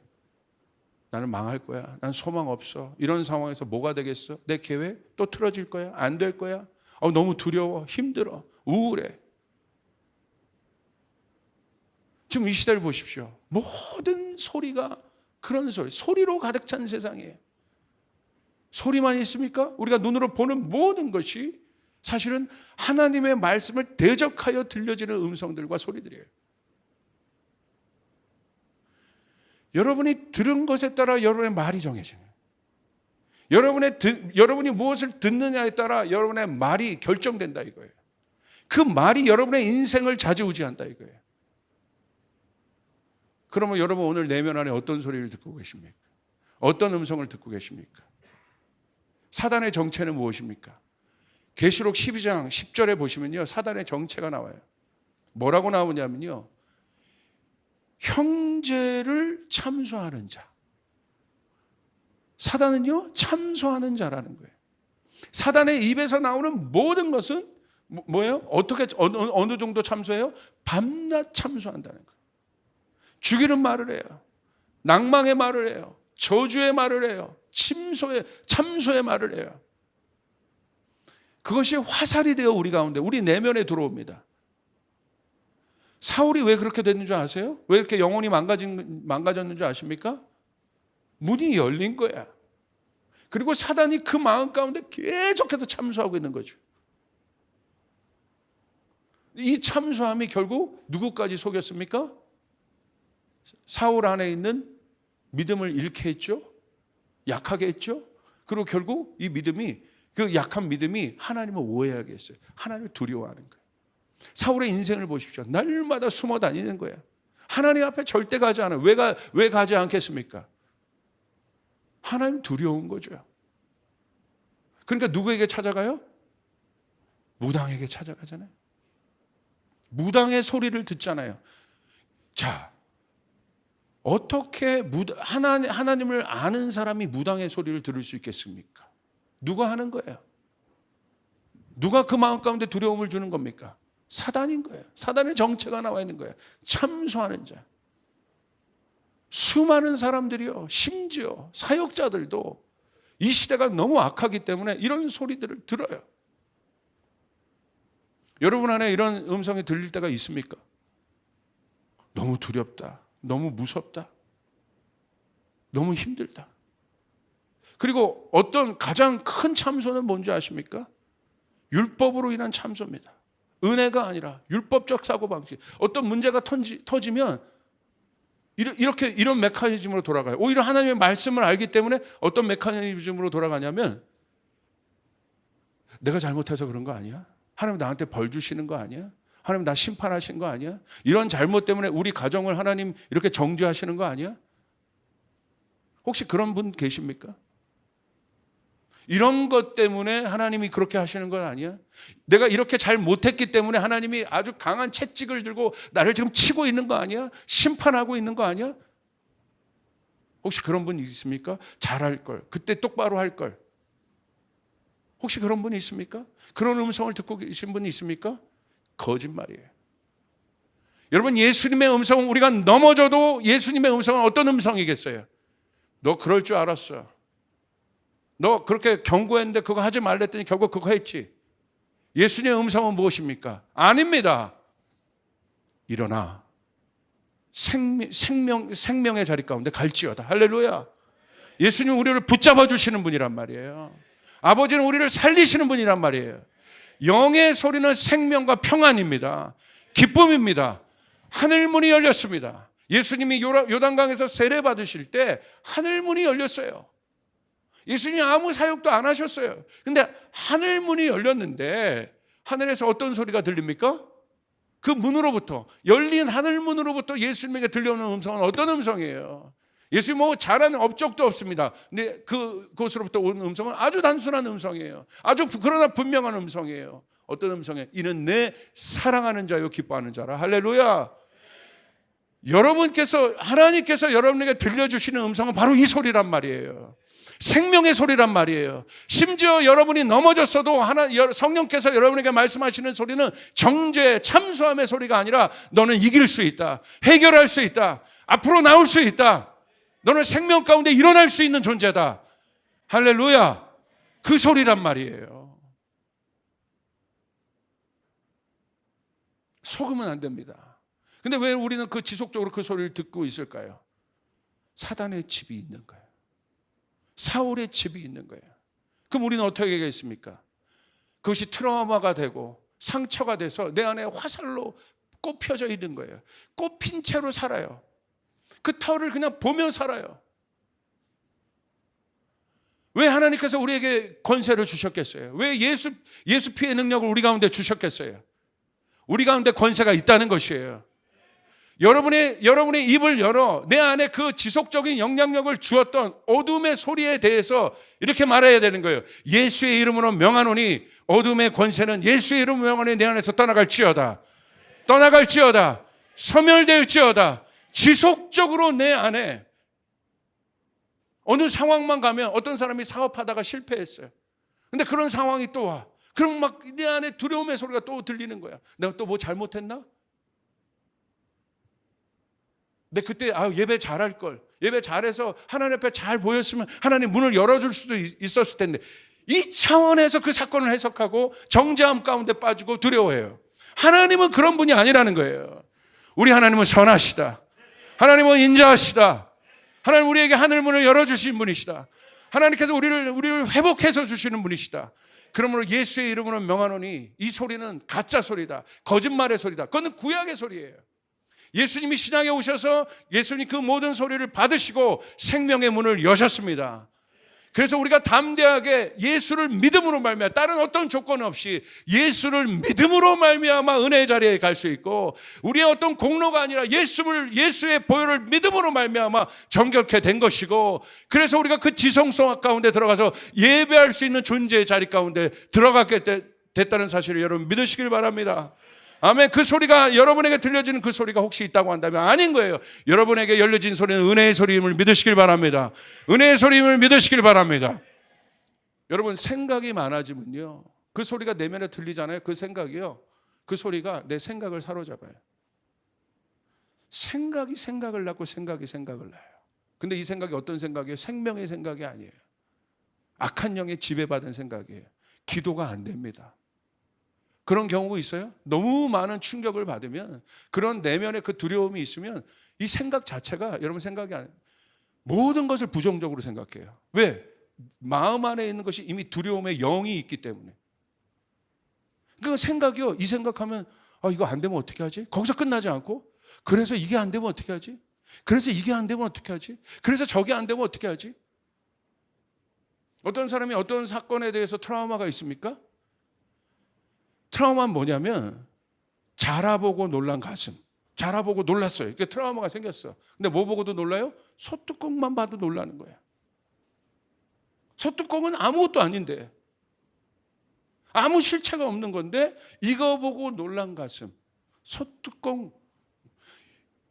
나는 망할 거야. 난 소망 없어. 이런 상황에서 뭐가 되겠어? 내 계획 또 틀어질 거야? 안 될 거야? 너무 두려워. 힘들어. 우울해. 지금 이 시대를 보십시오. 모든 소리가 그런 소리로 가득 찬 세상이에요. 소리만 있습니까? 우리가 눈으로 보는 모든 것이 사실은 하나님의 말씀을 대적하여 들려지는 음성들과 소리들이에요. 여러분이 들은 것에 따라 여러분의 말이 정해져요. 여러분이 무엇을 듣느냐에 따라 여러분의 말이 결정된다 이거예요. 그 말이 여러분의 인생을 좌지우지한다 이거예요. 그러면 여러분 오늘 내면 안에 어떤 소리를 듣고 계십니까? 어떤 음성을 듣고 계십니까? 사단의 정체는 무엇입니까? 계시록 12장 10절에 보시면요, 사단의 정체가 나와요. 뭐라고 나오냐면요, 형제를 참소하는 자. 사단은요, 참소하는 자라는 거예요. 사단의 입에서 나오는 모든 것은 뭐예요? 어떻게 어느 정도 참소해요? 밤낮 참소한다는 거예요. 죽이는 말을 해요. 낭망의 말을 해요. 저주의 말을 해요. 참소의 말을 해요. 그것이 화살이 되어 우리 가운데, 우리 내면에 들어옵니다. 사울이 왜 그렇게 됐는 줄 아세요? 왜 이렇게 영혼이 망가졌는 줄 아십니까? 문이 열린 거야. 그리고 사단이 그 마음 가운데 계속해서 참소하고 있는 거죠. 이 참소함이 결국 누구까지 속였습니까? 사울 안에 있는 믿음을 잃게 했죠. 약하게 했죠. 그리고 결국 이 믿음이, 그 약한 믿음이 하나님을 오해하게 했어요. 하나님을 두려워하는 거예요. 사울의 인생을 보십시오. 날마다 숨어 다니는 거예요. 하나님 앞에 절대 가지 않아요. 왜 가지 않겠습니까? 하나님 두려운 거죠. 그러니까 누구에게 찾아가요? 무당에게 찾아가잖아요. 무당의 소리를 듣잖아요. 자, 어떻게 하나님을 아는 사람이 무당의 소리를 들을 수 있겠습니까? 누가 하는 거예요? 누가 그 마음 가운데 두려움을 주는 겁니까? 사단인 거예요. 사단의 정체가 나와 있는 거예요. 참소하는 자. 수많은 사람들이요, 심지어 사역자들도 이 시대가 너무 악하기 때문에 이런 소리들을 들어요. 여러분 안에 이런 음성이 들릴 때가 있습니까? 너무 두렵다. 너무 무섭다. 너무 힘들다. 그리고 어떤 가장 큰 참소는 뭔지 아십니까? 율법으로 인한 참소입니다. 은혜가 아니라 율법적 사고방식. 어떤 문제가 터지면 이런 메커니즘으로 돌아가요. 오히려 하나님의 말씀을 알기 때문에 어떤 메커니즘으로 돌아가냐면 내가 잘못해서 그런 거 아니야? 하나님 나한테 벌 주시는 거 아니야? 하나님 나 심판하신 거 아니야? 이런 잘못 때문에 우리 가정을 하나님 이렇게 정죄하시는 거 아니야? 혹시 그런 분 계십니까? 이런 것 때문에 하나님이 그렇게 하시는 건 아니야? 내가 이렇게 잘 못했기 때문에 하나님이 아주 강한 채찍을 들고 나를 지금 치고 있는 거 아니야? 심판하고 있는 거 아니야? 혹시 그런 분 있습니까? 잘할 걸, 그때 똑바로 할 걸. 혹시 그런 분이 있습니까? 그런 음성을 듣고 계신 분이 있습니까? 거짓말이에요. 여러분, 예수님의 음성은 우리가 넘어져도 예수님의 음성은 어떤 음성이겠어요? 너 그럴 줄 알았어. 너 그렇게 경고했는데 그거 하지 말랬더니 결국 그거 했지. 예수님의 음성은 무엇입니까? 아닙니다. 일어나. 생명의 자리 가운데 갈지어다. 할렐루야. 예수님 우리를 붙잡아 주시는 분이란 말이에요. 아버지는 우리를 살리시는 분이란 말이에요. 영의 소리는 생명과 평안입니다. 기쁨입니다. 하늘문이 열렸습니다. 예수님이 요단강에서 세례 받으실 때 하늘문이 열렸어요. 예수님이 아무 사역도 안 하셨어요. 근데 하늘문이 열렸는데 하늘에서 어떤 소리가 들립니까? 그 문으로부터, 열린 하늘문으로부터 예수님에게 들려오는 음성은 어떤 음성이에요? 예수님 뭐 잘하는 업적도 없습니다. 근데 그곳으로부터 온 음성은 아주 단순한 음성이에요. 아주 그러나 분명한 음성이에요. 어떤 음성이에요? 이는 내 사랑하는 자요 기뻐하는 자라. 할렐루야. 하나님께서 여러분에게 들려주시는 음성은 바로 이 소리란 말이에요. 생명의 소리란 말이에요. 심지어 여러분이 넘어졌어도 성령께서 여러분에게 말씀하시는 소리는 정죄, 참소함의 소리가 아니라 너는 이길 수 있다. 해결할 수 있다. 앞으로 나올 수 있다. 너는 생명 가운데 일어날 수 있는 존재다. 할렐루야. 그 소리란 말이에요. 속으면 안 됩니다. 근데 왜 우리는 지속적으로 그 소리를 듣고 있을까요? 사단의 집이 있는 거예요. 사울의 집이 있는 거예요. 그럼 우리는 어떻게 하겠습니까? 그것이 트라우마가 되고 상처가 돼서 내 안에 화살로 꼽혀져 있는 거예요. 꼽힌 채로 살아요. 그 털을 그냥 보며 살아요. 왜 하나님께서 우리에게 권세를 주셨겠어요? 왜 예수 피의 능력을 우리 가운데 주셨겠어요? 우리 가운데 권세가 있다는 것이에요. 여러분의 입을 열어 내 안에 그 지속적인 영향력을 주었던 어둠의 소리에 대해서 이렇게 말해야 되는 거예요. 예수의 이름으로 명하노니 어둠의 권세는 예수의 이름으로 명하노니 내 안에서 떠나갈지어다. 소멸될지어다. 지속적으로 내 안에 어느 상황만 가면 어떤 사람이 사업하다가 실패했어요. 근데 그런 상황이 또 와. 그럼 막 내 안에 두려움의 소리가 또 들리는 거야. 내가 또 뭐 잘못했나? 근데 그때 예배 잘할 걸. 예배 잘해서 하나님 앞에 잘 보였으면 하나님 문을 열어줄 수도 있었을 텐데 이 차원에서 그 사건을 해석하고 정죄함 가운데 빠지고 두려워해요. 하나님은 그런 분이 아니라는 거예요. 우리 하나님은 선하시다. 하나님은 인자하시다. 하나님 우리에게 하늘문을 열어주신 분이시다. 하나님께서 우리를 회복해서 주시는 분이시다. 그러므로 예수의 이름으로 명하노니 이 소리는 가짜 소리다. 거짓말의 소리다. 그건 구약의 소리예요. 예수님이 신약에 오셔서 예수님 그 모든 소리를 받으시고 생명의 문을 여셨습니다. 그래서 우리가 담대하게 예수를 믿음으로 말미암아 다른 어떤 조건 없이 예수를 믿음으로 말미암아 은혜의 자리에 갈 수 있고 우리의 어떤 공로가 아니라 예수의 보혈을 믿음으로 말미암아 정결케 된 것이고 그래서 우리가 그 지성성 가운데 들어가서 예배할 수 있는 존재의 자리 가운데 들어가게 됐다는 사실을 여러분 믿으시길 바랍니다. 아멘. 그 소리가 여러분에게 들려지는 그 소리가 혹시 있다고 한다면 아닌 거예요. 여러분에게 열려진 소리는 은혜의 소리임을 믿으시길 바랍니다. 은혜의 소리임을 믿으시길 바랍니다. 여러분 생각이 많아지면요. 그 소리가 내면에 들리잖아요. 그 생각이요. 그 소리가 내 생각을 사로잡아요. 생각이 생각을 낳고 생각이 생각을 낳아요. 근데 이 생각이 어떤 생각이에요? 생명의 생각이 아니에요. 악한 영에 지배받은 생각이에요. 기도가 안 됩니다. 그런 경우가 있어요? 너무 많은 충격을 받으면, 그런 내면의 그 두려움이 있으면 이 생각 자체가 여러분 생각이 아니에요. 모든 것을 부정적으로 생각해요. 왜? 마음 안에 있는 것이 이미 두려움의 영이 있기 때문에. 그러니까 생각이요. 이 생각하면 이거 안 되면 어떻게 하지? 거기서 끝나지 않고, 그래서 이게 안 되면 어떻게 하지? 그래서 이게 안 되면 어떻게 하지? 그래서 저게 안 되면 어떻게 하지? 어떤 사람이 어떤 사건에 대해서 트라우마가 있습니까? 트라우마는 뭐냐면 자라보고 놀란 가슴. 자라보고 놀랐어요. 이게 트라우마가 생겼어. 근데 뭐 보고도 놀라요? 소뚜껑만 봐도 놀라는 거예요. 소뚜껑은 아무것도 아닌데, 아무 실체가 없는 건데 이거 보고 놀란 가슴. 소뚜껑.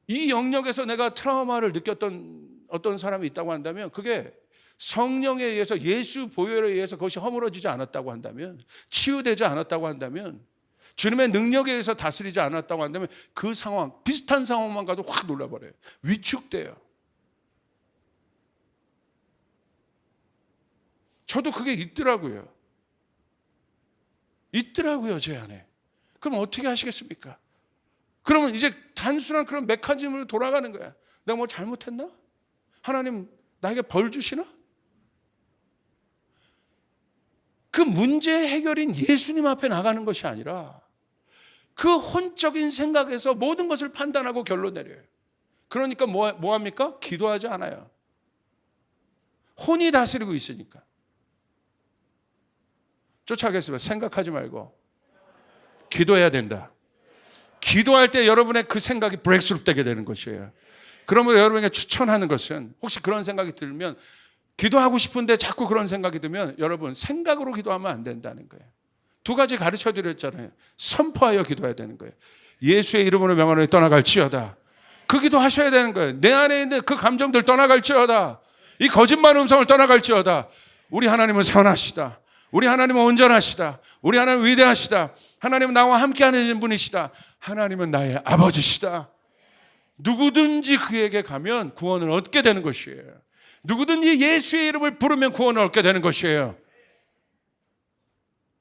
이 영역에서 내가 트라우마를 느꼈던 어떤 사람이 있다고 한다면, 그게 성령에 의해서, 예수 보혈에 의해서 그것이 허물어지지 않았다고 한다면, 치유되지 않았다고 한다면, 주님의 능력에 의해서 다스리지 않았다고 한다면, 그 상황, 비슷한 상황만 가도 확 놀라버려요. 위축돼요. 저도 그게 있더라고요. 제 안에. 그럼 어떻게 하시겠습니까? 그러면 이제 단순한 그런 메커니즘으로 돌아가는 거야. 내가 뭐 잘못했나? 하나님 나에게 벌 주시나? 그 문제 해결인 예수님 앞에 나가는 것이 아니라 그 혼적인 생각에서 모든 것을 판단하고 결론 내려요. 그러니까 뭐 합니까? 기도하지 않아요. 혼이 다스리고 있으니까. 쫓아가겠습니다. 생각하지 말고 기도해야 된다. 기도할 때 여러분의 그 생각이 브레이크스루 되게 되는 것이에요. 그러면 여러분에게 추천하는 것은, 혹시 그런 생각이 들면, 기도하고 싶은데 자꾸 그런 생각이 들면 여러분 생각으로 기도하면 안 된다는 거예요. 두 가지 가르쳐 드렸잖아요. 선포하여 기도해야 되는 거예요. 예수의 이름으로 명하노니 떠나갈지어다. 그 기도 하셔야 되는 거예요. 내 안에 있는 그 감정들 떠나갈지어다. 이 거짓말 음성을 떠나갈지어다. 우리 하나님은 선하시다. 우리 하나님은 온전하시다. 우리 하나님은 위대하시다. 하나님은 나와 함께하는 분이시다. 하나님은 나의 아버지시다. 누구든지 그에게 가면 구원을 얻게 되는 것이에요. 누구든지 예수의 이름을 부르면 구원을 얻게 되는 것이에요.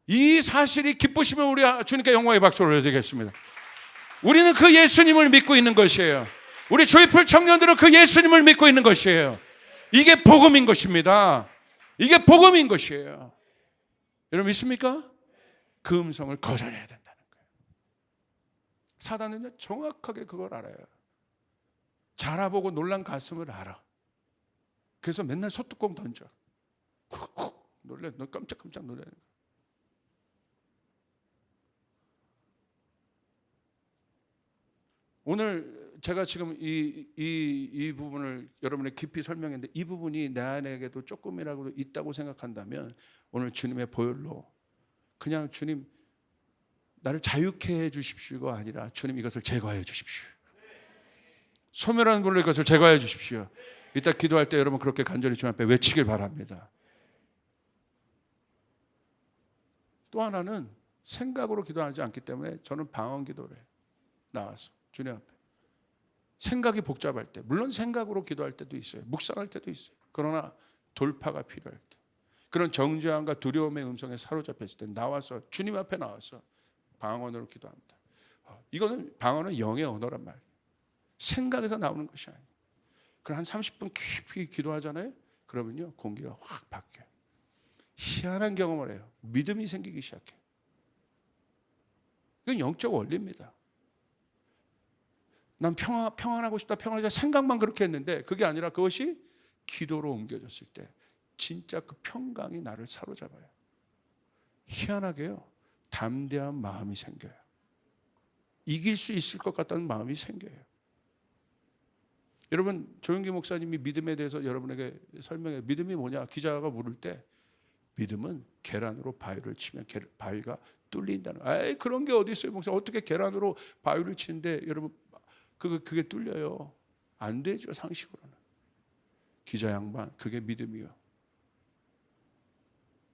이 사실이 기쁘시면 우리 주님께 영광의 박수를 올려드리겠습니다. 우리는 그 예수님을 믿고 있는 것이에요. 우리 조이풀 청년들은 그 예수님을 믿고 있는 것이에요. 이게 복음인 것입니다. 이게 복음인 것이에요. 여러분 믿습니까? 그 음성을 거절해야 된다는 거예요. 사단은요 정확하게 그걸 알아요. 자라보고 놀란 가슴을 알아. 그래서 맨날 소뚜껑 던져. 놀래, 너 깜짝깜짝 놀라는 거야. 오늘 제가 지금 이 부분을 여러분에게 깊이 설명했는데, 이 부분이 내 안에게도 조금이라도 있다고 생각한다면 오늘 주님의 보혈로 그냥 주님 나를 자유케 해 주십시오가 아니라 주님 이것을 제거해 주십시오. 소멸하는 불로 이것을 제거해 주십시오. 이따 기도할 때 여러분 그렇게 간절히 주님 앞에 외치길 바랍니다. 또 하나는 생각으로 기도하지 않기 때문에 저는 방언 기도를 해요. 나와서 주님 앞에. 생각이 복잡할 때, 물론 생각으로 기도할 때도 있어요. 묵상할 때도 있어요. 그러나 돌파가 필요할 때, 그런 정죄함과 두려움의 음성에 사로잡혔을 때 나와서 주님 앞에 나와서 방언으로 기도합니다. 이거는 방언은 영의 언어란 말이에요. 생각에서 나오는 것이 아니에요. 그럼 한 30분 깊이 기도하잖아요. 그러면요 공기가 확 바뀌어요. 희한한 경험을 해요. 믿음이 생기기 시작해요. 이건 영적 원리입니다. 난 평안하고 싶다, 평안하자 생각만 그렇게 했는데 그게 아니라 그것이 기도로 옮겨졌을 때 진짜 그 평강이 나를 사로잡아요. 희한하게요 담대한 마음이 생겨요. 이길 수 있을 것 같다는 마음이 생겨요. 여러분 조용기 목사님이 믿음에 대해서 여러분에게 설명해요. 믿음이 뭐냐? 기자가 물을 때 믿음은 계란으로 바위를 치면 바위가 뚫린다는. 에이 그런 게 어디 있어요 목사? 어떻게 계란으로 바위를 치는데 여러분 그게 뚫려요? 안 되죠 상식으로는. 기자 양반 그게 믿음이요.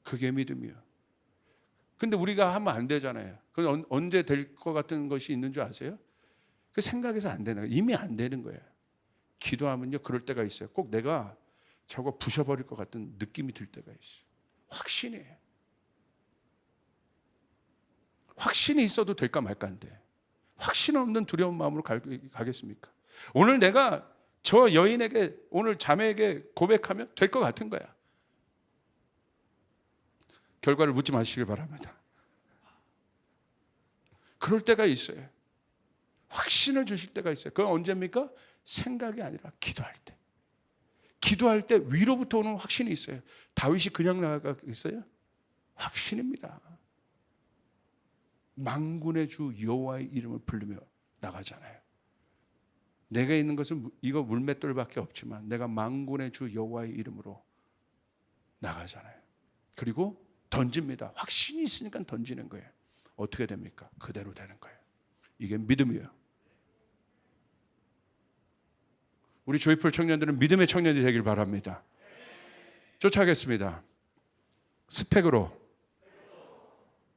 그게 믿음이요. 근데 우리가 하면 안 되잖아요. 그 언제 될 것 같은 것이 있는 줄 아세요? 그 생각해서 안 되는 거예요. 이미 안 되는 거예요. 기도하면요 그럴 때가 있어요. 꼭 내가 저거 부셔버릴 것 같은 느낌이 들 때가 있어요. 확신이에요. 확신이 있어도 될까 말까인데 확신 없는 두려운 마음으로 가겠습니까? 오늘 내가 저 여인에게, 오늘 자매에게 고백하면 될 것 같은 거야. 결과를 묻지 마시길 바랍니다. 그럴 때가 있어요. 확신을 주실 때가 있어요. 그건 언제입니까? 생각이 아니라 기도할 때. 기도할 때 위로부터 오는 확신이 있어요. 다윗이 그냥 나가겠어요? 확신입니다. 만군의 주 여호와의 이름을 부르며 나가잖아요. 내가 있는 것은 이거 물맷돌밖에 없지만 내가 만군의 주 여호와의 이름으로 나가잖아요. 그리고 던집니다. 확신이 있으니까 던지는 거예요. 어떻게 됩니까? 그대로 되는 거예요. 이게 믿음이에요. 우리 조이풀 청년들은 믿음의 청년이 되길 바랍니다. 쫓아가겠습니다. 스펙으로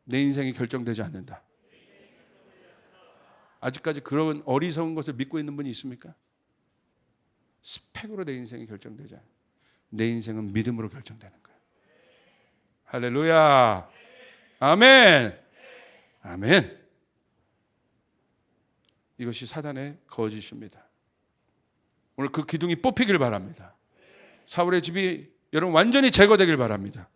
내 인생이 결정되지 않는다. 아직까지 그런 어리석은 것을 믿고 있는 분이 있습니까? 스펙으로 내 인생이 결정되지 않아요. 내 인생은 믿음으로 결정되는 거예요. 할렐루야. 아멘. 아멘. 이것이 사단의 거짓입니다. 오늘 그 기둥이 뽑히길 바랍니다. 사울의 집이 여러분 완전히 제거되길 바랍니다.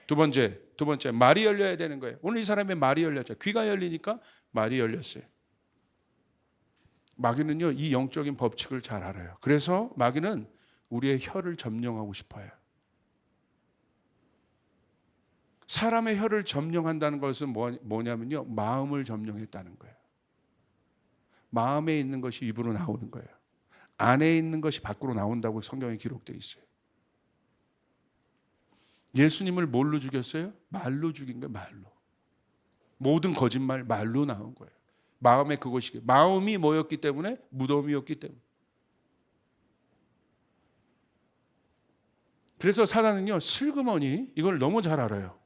두 번째 말이 열려야 되는 거예요. 오늘 이 사람의 말이 열렸죠. 귀가 열리니까 말이 열렸어요. 마귀는요, 이 영적인 법칙을 잘 알아요. 그래서 마귀는 우리의 혀를 점령하고 싶어요. 사람의 혀를 점령한다는 것은 뭐냐면요, 마음을 점령했다는 거예요. 마음에 있는 것이 입으로 나오는 거예요. 안에 있는 것이 밖으로 나온다고 성경에 기록되어 있어요. 예수님을 뭘로 죽였어요? 말로 죽인 거예요. 말로. 모든 거짓말 말로 나온 거예요. 마음에 그것이, 마음이 뭐였기 때문에? 무덤이었기 때문에. 그래서 사단은요, 슬그머니 이걸 너무 잘 알아요.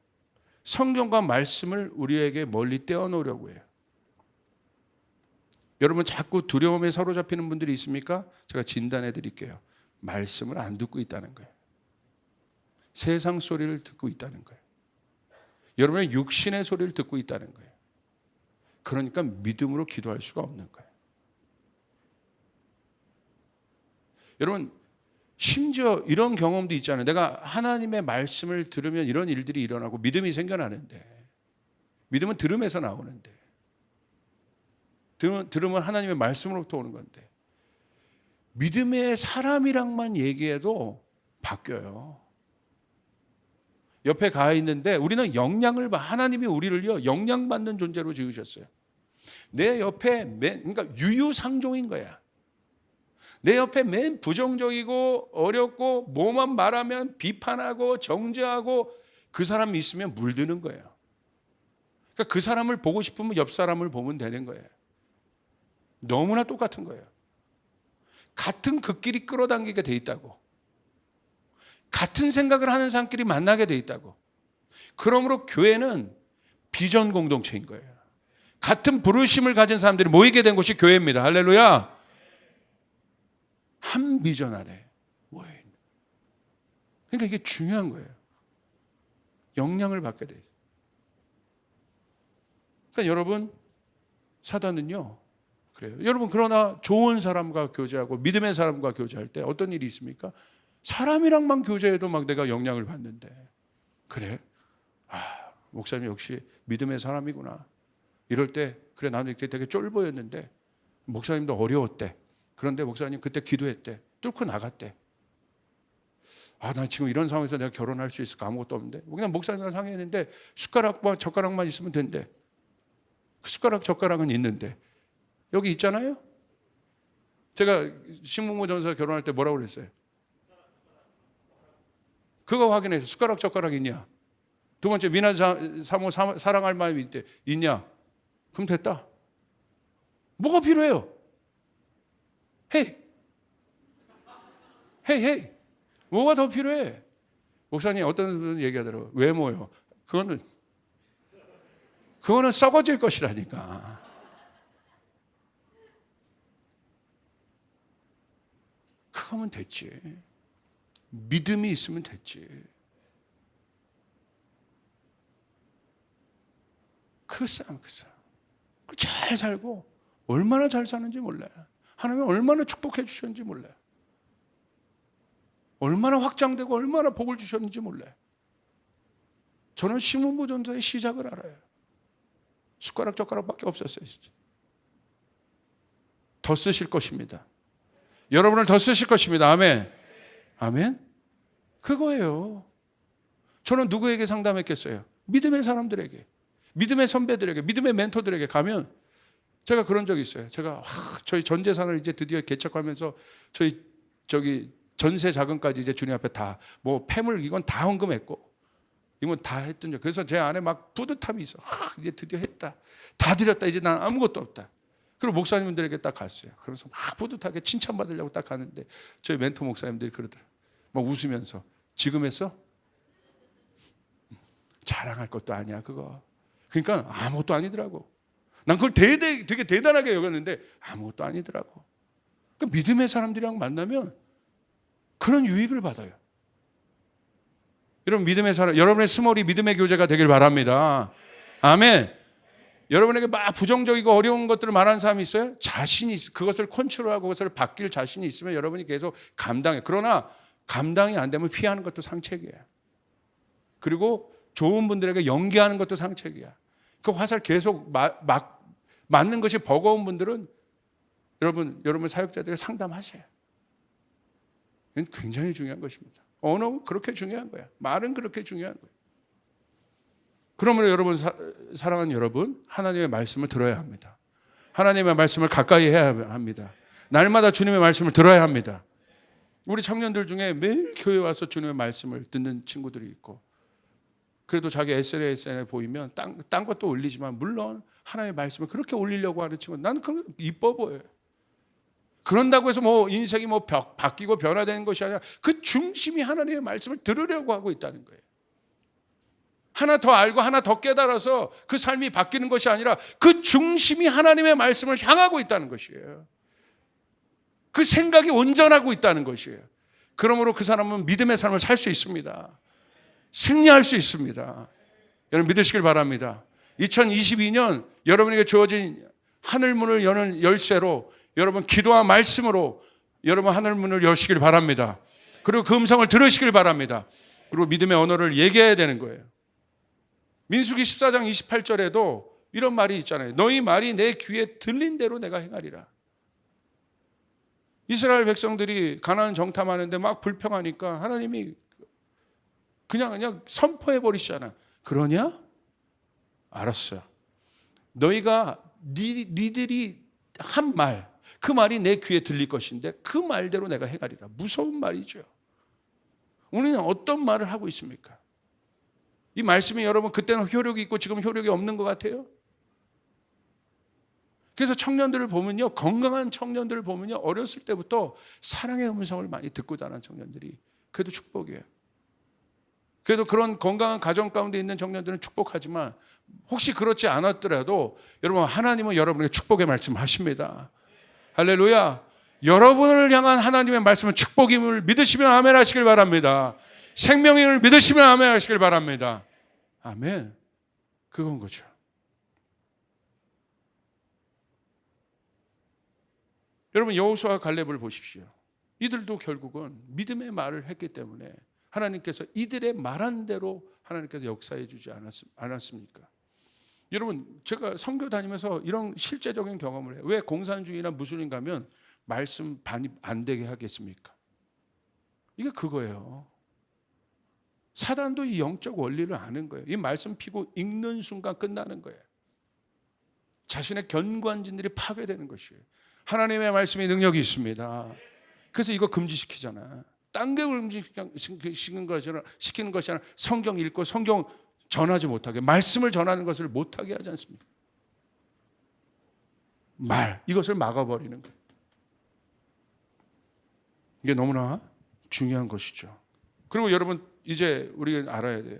성경과 말씀을 우리에게 멀리 떼어놓으려고 해요. 여러분 자꾸 두려움에 사로잡히는 분들이 있습니까? 제가 진단해 드릴게요. 말씀을 안 듣고 있다는 거예요. 세상 소리를 듣고 있다는 거예요. 여러분의 육신의 소리를 듣고 있다는 거예요. 그러니까 믿음으로 기도할 수가 없는 거예요. 여러분 심지어 이런 경험도 있잖아요. 내가 하나님의 말씀을 들으면 이런 일들이 일어나고 믿음이 생겨나는데, 믿음은 들음에서 나오는데, 들으면 하나님의 말씀으로부터 오는 건데, 믿음의 사람이랑만 얘기해도 바뀌어요. 옆에 가 있는데 우리는 영향을 하나님이 우리를요 영향받는 존재로 지으셨어요. 내 옆에 그러니까 유유상종인 거야. 내 옆에 맨 부정적이고 어렵고 뭐만 말하면 비판하고 정죄하고 그 사람이 있으면 물드는 거예요. 그러니까 그 사람을 보고 싶으면 옆 사람을 보면 되는 거예요. 너무나 똑같은 거예요. 같은 그 길이 끌어당기게 돼 있다고. 같은 생각을 하는 사람끼리 만나게 돼 있다고. 그러므로 교회는 비전 공동체인 거예요. 같은 부르심을 가진 사람들이 모이게 된 곳이 교회입니다. 할렐루야. 한 비전 아래 모여 있는. 그러니까 이게 중요한 거예요. 영향을 받게 돼 있어요. 그러니까 여러분 사단은요 그래요. 여러분 그러나 좋은 사람과 교제하고 믿음의 사람과 교제할 때 어떤 일이 있습니까? 사람이랑만 교제해도 막 내가 영향을 받는데, 그래? 목사님 역시 믿음의 사람이구나. 이럴 때 그래 나는 이렇게 되게 쫄보였는데 목사님도 어려웠대. 그런데 목사님 그때 기도했대. 뚫고 나갔대. 나 지금 이런 상황에서 내가 결혼할 수 있을까? 아무것도 없는데 그냥 목사님이랑 상의했는데 숟가락과 젓가락만 있으면 된대. 그 숟가락 젓가락은 있는데 여기 있잖아요. 제가 신문고 전사 결혼할 때 뭐라고 그랬어요? 그거 확인해서 숟가락 젓가락 있냐? 두 번째 미나 사모 사랑할 마음이 있냐? 그럼 됐다. 뭐가 필요해요? 헤이 뭐가 더 필요해? 목사님 어떤 분은 얘기하더라고요. 외모요. 그거는 썩어질 것이라니까. 그거면 됐지. 믿음이 있으면 됐지. 잘 살고 얼마나 잘 사는지 몰라요. 하나님은 얼마나 축복해 주셨는지 몰라요. 얼마나 확장되고 얼마나 복을 주셨는지 몰라요. 저는 신문보전도의 시작을 알아요. 숟가락 젓가락밖에 없었어요. 진짜. 더 쓰실 것입니다. 여러분을 더 쓰실 것입니다. 아멘. 아멘. 그거예요. 저는 누구에게 상담했겠어요? 믿음의 사람들에게, 믿음의 선배들에게, 믿음의 멘토들에게 가면 제가 그런 적이 있어요. 제가 저희 전 재산을 이제 드디어 개척하면서 저기 전세 자금까지 이제 주님 앞에 다 뭐 폐물 이건 다 헌금했고 이건 다 했던 적. 그래서 제 안에 막 뿌듯함이 있어. 이제 드디어 했다. 다 드렸다. 이제 난 아무것도 없다. 그리고 목사님들에게 딱 갔어요. 그래서 막 뿌듯하게 칭찬받으려고 딱 가는데 저희 멘토 목사님들이 그러더라고요. 막 웃으면서 지금 했어? 자랑할 것도 아니야 그거. 그러니까 아무것도 아니더라고. 난 그걸 되게 대단하게 여겼는데 아무것도 아니더라고. 그 믿음의 사람들이랑 만나면 그런 유익을 받아요. 여러분 믿음의 사람, 여러분의 스몰이 믿음의 교제가 되길 바랍니다. 아멘. 여러분에게 막 부정적이고 어려운 것들을 말하는 사람이 있어요? 자신이 그것을 컨트롤하고 그것을 바뀔 자신이 있으면 여러분이 계속 감당해. 그러나 감당이 안 되면 피하는 것도 상책이에요. 그리고 좋은 분들에게 연기하는 것도 상책이야. 그 화살 계속 맞는 것이 버거운 분들은 여러분 사역자들에게 상담하세요. 이건 굉장히 중요한 것입니다. 언어는 그렇게 중요한 거야. 말은 그렇게 중요한 거야. 그러므로 여러분 사랑하는 여러분, 하나님의 말씀을 들어야 합니다. 하나님의 말씀을 가까이 해야 합니다. 날마다 주님의 말씀을 들어야 합니다. 우리 청년들 중에 매일 교회 와서 주님의 말씀을 듣는 친구들이 있고 그래도 자기 SNS에 보이면 딴 것도 올리지만 물론 하나님의 말씀을 그렇게 올리려고 하는 친구 나는 그건 이뻐 보여요. 그런다고 해서 뭐 인생이 뭐 바뀌고 변화되는 것이 아니라 그 중심이 하나님의 말씀을 들으려고 하고 있다는 거예요. 하나 더 알고 하나 더 깨달아서 그 삶이 바뀌는 것이 아니라 그 중심이 하나님의 말씀을 향하고 있다는 것이에요. 그 생각이 온전하고 있다는 것이에요. 그러므로 그 사람은 믿음의 삶을 살 수 있습니다. 승리할 수 있습니다. 여러분 믿으시길 바랍니다. 2022년 여러분에게 주어진 하늘문을 여는 열쇠로 여러분 기도와 말씀으로 여러분 하늘문을 여시길 바랍니다. 그리고 그 음성을 들으시길 바랍니다. 그리고 믿음의 언어를 얘기해야 되는 거예요. 민수기 14장 28절에도 이런 말이 있잖아요. 너희 말이 내 귀에 들린 대로 내가 행하리라. 이스라엘 백성들이 가나안 정탐하는데 막 불평하니까 하나님이 그냥 선포해 버리시잖아. 그러냐? 알았어요. 너희가 니들이 한 말, 그 말이 내 귀에 들릴 것인데 그 말대로 내가 행하리라. 무서운 말이죠. 우리는 어떤 말을 하고 있습니까? 이 말씀이 여러분 그때는 효력이 있고 지금 효력이 없는 것 같아요. 그래서 청년들을 보면요, 건강한 청년들을 보면요, 어렸을 때부터 사랑의 음성을 많이 듣고 자란 청년들이 그래도 축복이에요. 그래도 그런 건강한 가정 가운데 있는 청년들은 축복하지만 혹시 그렇지 않았더라도 여러분 하나님은 여러분에게 축복의 말씀을 하십니다. 할렐루야. 여러분을 향한 하나님의 말씀은 축복임을 믿으시면 아멘 하시길 바랍니다. 생명임을 믿으시면 아멘 하시길 바랍니다. 아멘. 그건 거죠. 여러분 여호수아와 갈렙을 보십시오. 이들도 결국은 믿음의 말을 했기 때문에 하나님께서 이들의 말한 대로 하나님께서 역사해 주지 않았습니까? 여러분 제가 선교 다니면서 이런 실제적인 경험을 해요. 왜 공산주의나 무슬림 가면 말씀 반입 안 되게 하겠습니까? 이게 그거예요. 사단도 이 영적 원리를 아는 거예요. 이 말씀 피고 읽는 순간 끝나는 거예요. 자신의 견고한진들이 파괴되는 것이에요. 하나님의 말씀이 능력이 있습니다. 그래서 이거 금지시키잖아. 딴 게 금지시키는 것이 아니라 성경 읽고 성경 전하지 못하게, 말씀을 전하는 것을 못하게 하지 않습니까? 이것을 막아버리는 거예요. 이게 너무나 중요한 것이죠. 그리고 여러분 이제 우리가 알아야 돼요.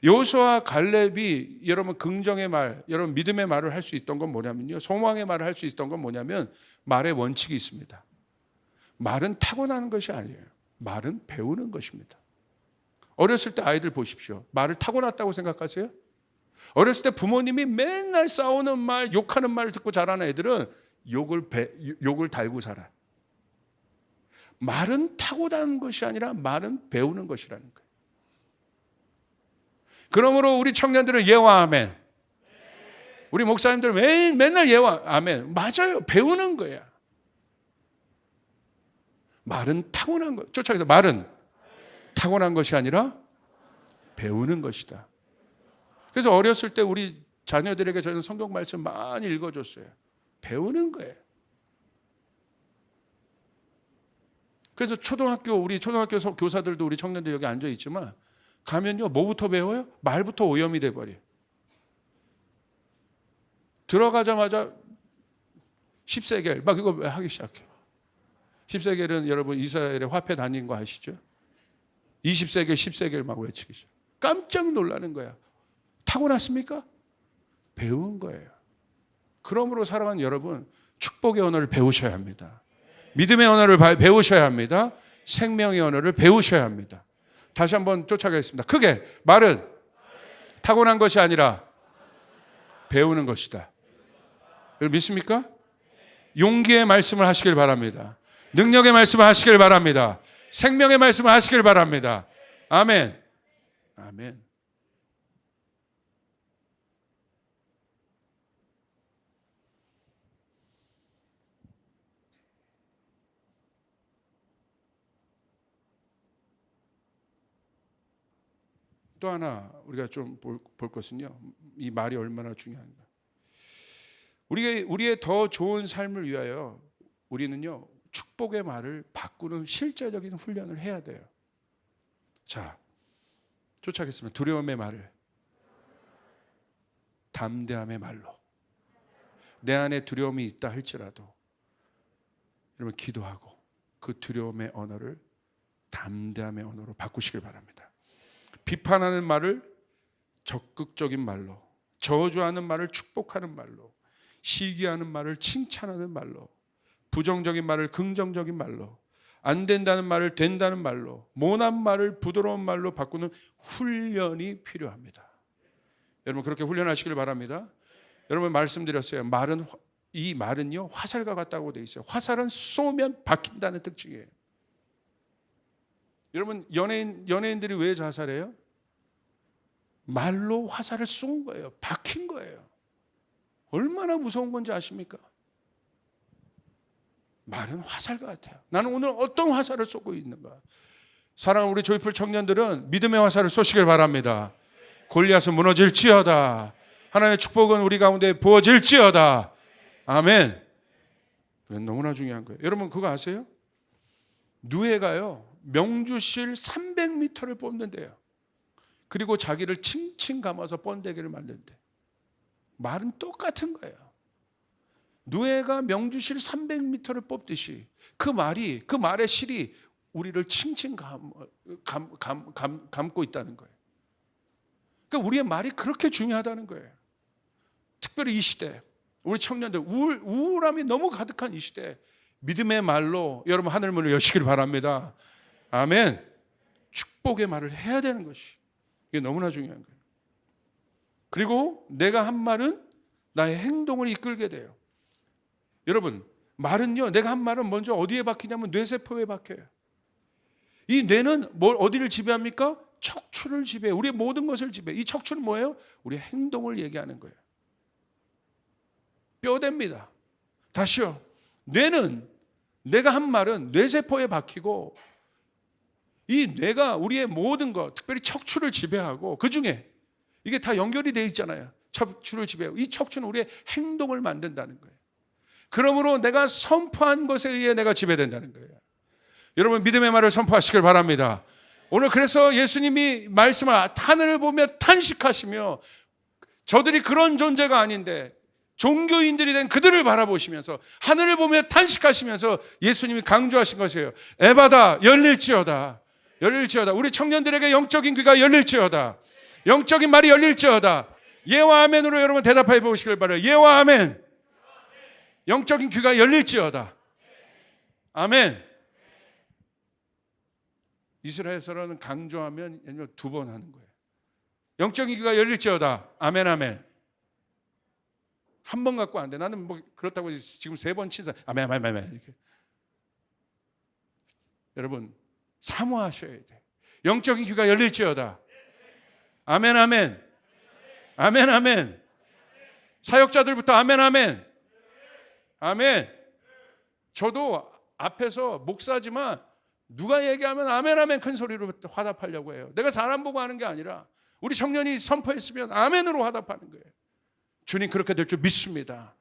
여호수아와 갈렙이 여러분 긍정의 말, 여러분 믿음의 말을 할 수 있던 건 뭐냐면요, 소망의 말을 할 수 있던 건 뭐냐면 말의 원칙이 있습니다. 말은 타고나는 것이 아니에요. 말은 배우는 것입니다. 어렸을 때 아이들 보십시오. 말을 타고났다고 생각하세요? 어렸을 때 부모님이 맨날 싸우는 말, 욕하는 말을 듣고 자라는 애들은 욕을 달고 살아요. 말은 타고난 것이 아니라 말은 배우는 것이라는 거예요. 그러므로 우리 청년들은 예와 아멘. 우리 목사님들은 맨날 예와 아멘. 맞아요. 배우는 거야. 말은 타고난 것. 쫓아서 말은 타고난 것이 아니라 배우는 것이다. 그래서 어렸을 때 우리 자녀들에게 저는 성경 말씀 많이 읽어줬어요. 배우는 거예요. 그래서 우리 초등학교 교사들도 우리 청년들 여기 앉아 있지만 가면요, 뭐부터 배워요? 말부터 오염이 돼버려요. 들어가자마자 10세겔 막 이거 하기 시작해요. 10세겔은 여러분 이스라엘의 화폐 단위인 거 아시죠? 20세겔, 10세겔 막 외치기 시작. 깜짝 놀라는 거야. 타고났습니까? 배운 거예요. 그러므로 사랑하는 여러분, 축복의 언어를 배우셔야 합니다. 믿음의 언어를 배우셔야 합니다. 생명의 언어를 배우셔야 합니다. 다시 한번 쫓아가겠습니다. 크게 말은 타고난 것이 아니라 배우는 것이다. 여러분 믿습니까? 용기의 말씀을 하시길 바랍니다. 능력의 말씀을 하시길 바랍니다. 생명의 말씀을 하시길 바랍니다. 아멘. 아멘. 또 하나 우리가 좀 볼 것은요, 이 말이 얼마나 중요한가. 우리의 더 좋은 삶을 위하여 우리는요, 축복의 말을 바꾸는 실제적인 훈련을 해야 돼요. 자, 쫓아가겠습니다. 두려움의 말을 담대함의 말로. 내 안에 두려움이 있다 할지라도 여러분 기도하고 그 두려움의 언어를 담대함의 언어로 바꾸시길 바랍니다. 비판하는 말을 적극적인 말로, 저주하는 말을 축복하는 말로, 시기하는 말을 칭찬하는 말로, 부정적인 말을 긍정적인 말로, 안 된다는 말을 된다는 말로, 모난 말을 부드러운 말로 바꾸는 훈련이 필요합니다. 여러분 그렇게 훈련하시길 바랍니다. 여러분 말씀드렸어요. 이 말은요, 화살과 같다고 돼 있어요. 화살은 쏘면 박힌다는 특징이에요. 여러분 연예인들이 왜 자살해요? 말로 화살을 쏜 거예요. 박힌 거예요. 얼마나 무서운 건지 아십니까? 말은 화살과 같아요. 나는 오늘 어떤 화살을 쏘고 있는가? 사랑하는 우리 조이풀 청년들은 믿음의 화살을 쏘시길 바랍니다. 골리앗은 무너질지어다. 하나님의 축복은 우리 가운데 부어질지어다. 아멘. 너무나 중요한 거예요. 여러분 그거 아세요? 누에가요, 명주실 300m를 뽑는데요. 그리고 자기를 칭칭 감아서 번데기를 만든대. 말은 똑같은 거예요. 누에가 명주실 300m를 뽑듯이 그 말의 실이 우리를 칭칭 감고 있다는 거예요. 그러니까 우리의 말이 그렇게 중요하다는 거예요. 특별히 이 시대, 우리 청년들 우울함이 너무 가득한 이 시대, 믿음의 말로 여러분 하늘 문을 여시길 바랍니다. 아멘. 축복의 말을 해야 되는 것이, 이게 너무나 중요한 거예요. 그리고 내가 한 말은 나의 행동을 이끌게 돼요. 여러분 말은요, 내가 한 말은 먼저 어디에 박히냐면 뇌세포에 박혀요. 이 뇌는 어디를 지배합니까? 척추를 지배해요. 우리의 모든 것을 지배해요. 이 척추는 뭐예요? 우리의 행동을 얘기하는 거예요. 뼈대입니다. 다시요. 뇌는, 내가 한 말은 뇌세포에 박히고, 이 뇌가 우리의 모든 것, 특별히 척추를 지배하고, 그 중에 이게 다 연결이 되어 있잖아요. 척추를 지배하고, 이 척추는 우리의 행동을 만든다는 거예요. 그러므로 내가 선포한 것에 의해 내가 지배된다는 거예요. 여러분 믿음의 말을 선포하시길 바랍니다. 오늘 그래서 예수님이 말씀을 하늘을 보며 탄식하시며, 저들이 그런 존재가 아닌데 종교인들이 된 그들을 바라보시면서 하늘을 보며 탄식하시면서 예수님이 강조하신 것이에요. 에바다, 열릴지어다. 열릴지어다. 우리 청년들에게 영적인 귀가 열릴지어다. 영적인 말이 열릴지어다. 예와 아멘으로 여러분 대답해 보시길 바라요. 예와 아멘. 영적인 귀가 열릴지어다. 아멘. 이스라엘에서는 강조하면 2번 하는 거예요. 영적인 귀가 열릴지어다. 아멘 아멘. 한 번 갖고 안 돼. 나는 뭐 그렇다고 지금 3번 친사 아멘 아멘 아멘 이렇게. 여러분 사모하셔야 돼. 영적인 귀가 열릴지어다. 아멘 아멘. 아멘 아멘. 사역자들부터 아멘 아멘. 아멘. 저도 앞에서 목사지만 누가 얘기하면 아멘 아멘 큰 소리로 화답하려고 해요. 내가 사람 보고 하는 게 아니라 우리 청년이 선포했으면 아멘으로 화답하는 거예요. 주님 그렇게 될 줄 믿습니다.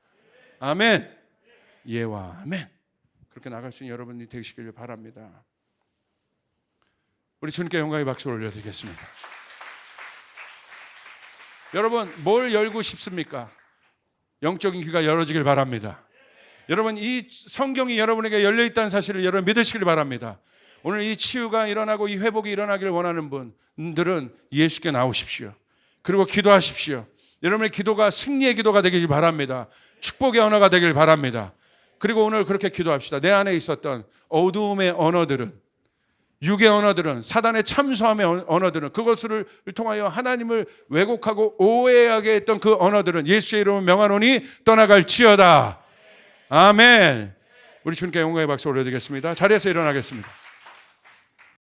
아멘. 예와 아멘. 그렇게 나갈 수 있는 여러분이 되시길 바랍니다. 우리 주님께 영광의 박수를 올려드리겠습니다. 여러분 뭘 열고 싶습니까? 영적인 귀가 열어지길 바랍니다. 여러분 이 성경이 여러분에게 열려있다는 사실을 여러분 믿으시길 바랍니다. 오늘 이 치유가 일어나고 이 회복이 일어나기를 원하는 분들은 예수께 나오십시오. 그리고 기도하십시오. 여러분의 기도가 승리의 기도가 되길 바랍니다. 축복의 언어가 되길 바랍니다. 그리고 오늘 그렇게 기도합시다. 내 안에 있었던 어두움의 언어들은, 육의 언어들은, 사단의 참소함의 언어들은, 그것을 통하여 하나님을 왜곡하고 오해하게 했던 그 언어들은 예수의 이름으로 명하노니 떠나갈지어다. 아멘. 우리 주님께 영광의 박수 올려드리겠습니다. 자리에서 일어나겠습니다.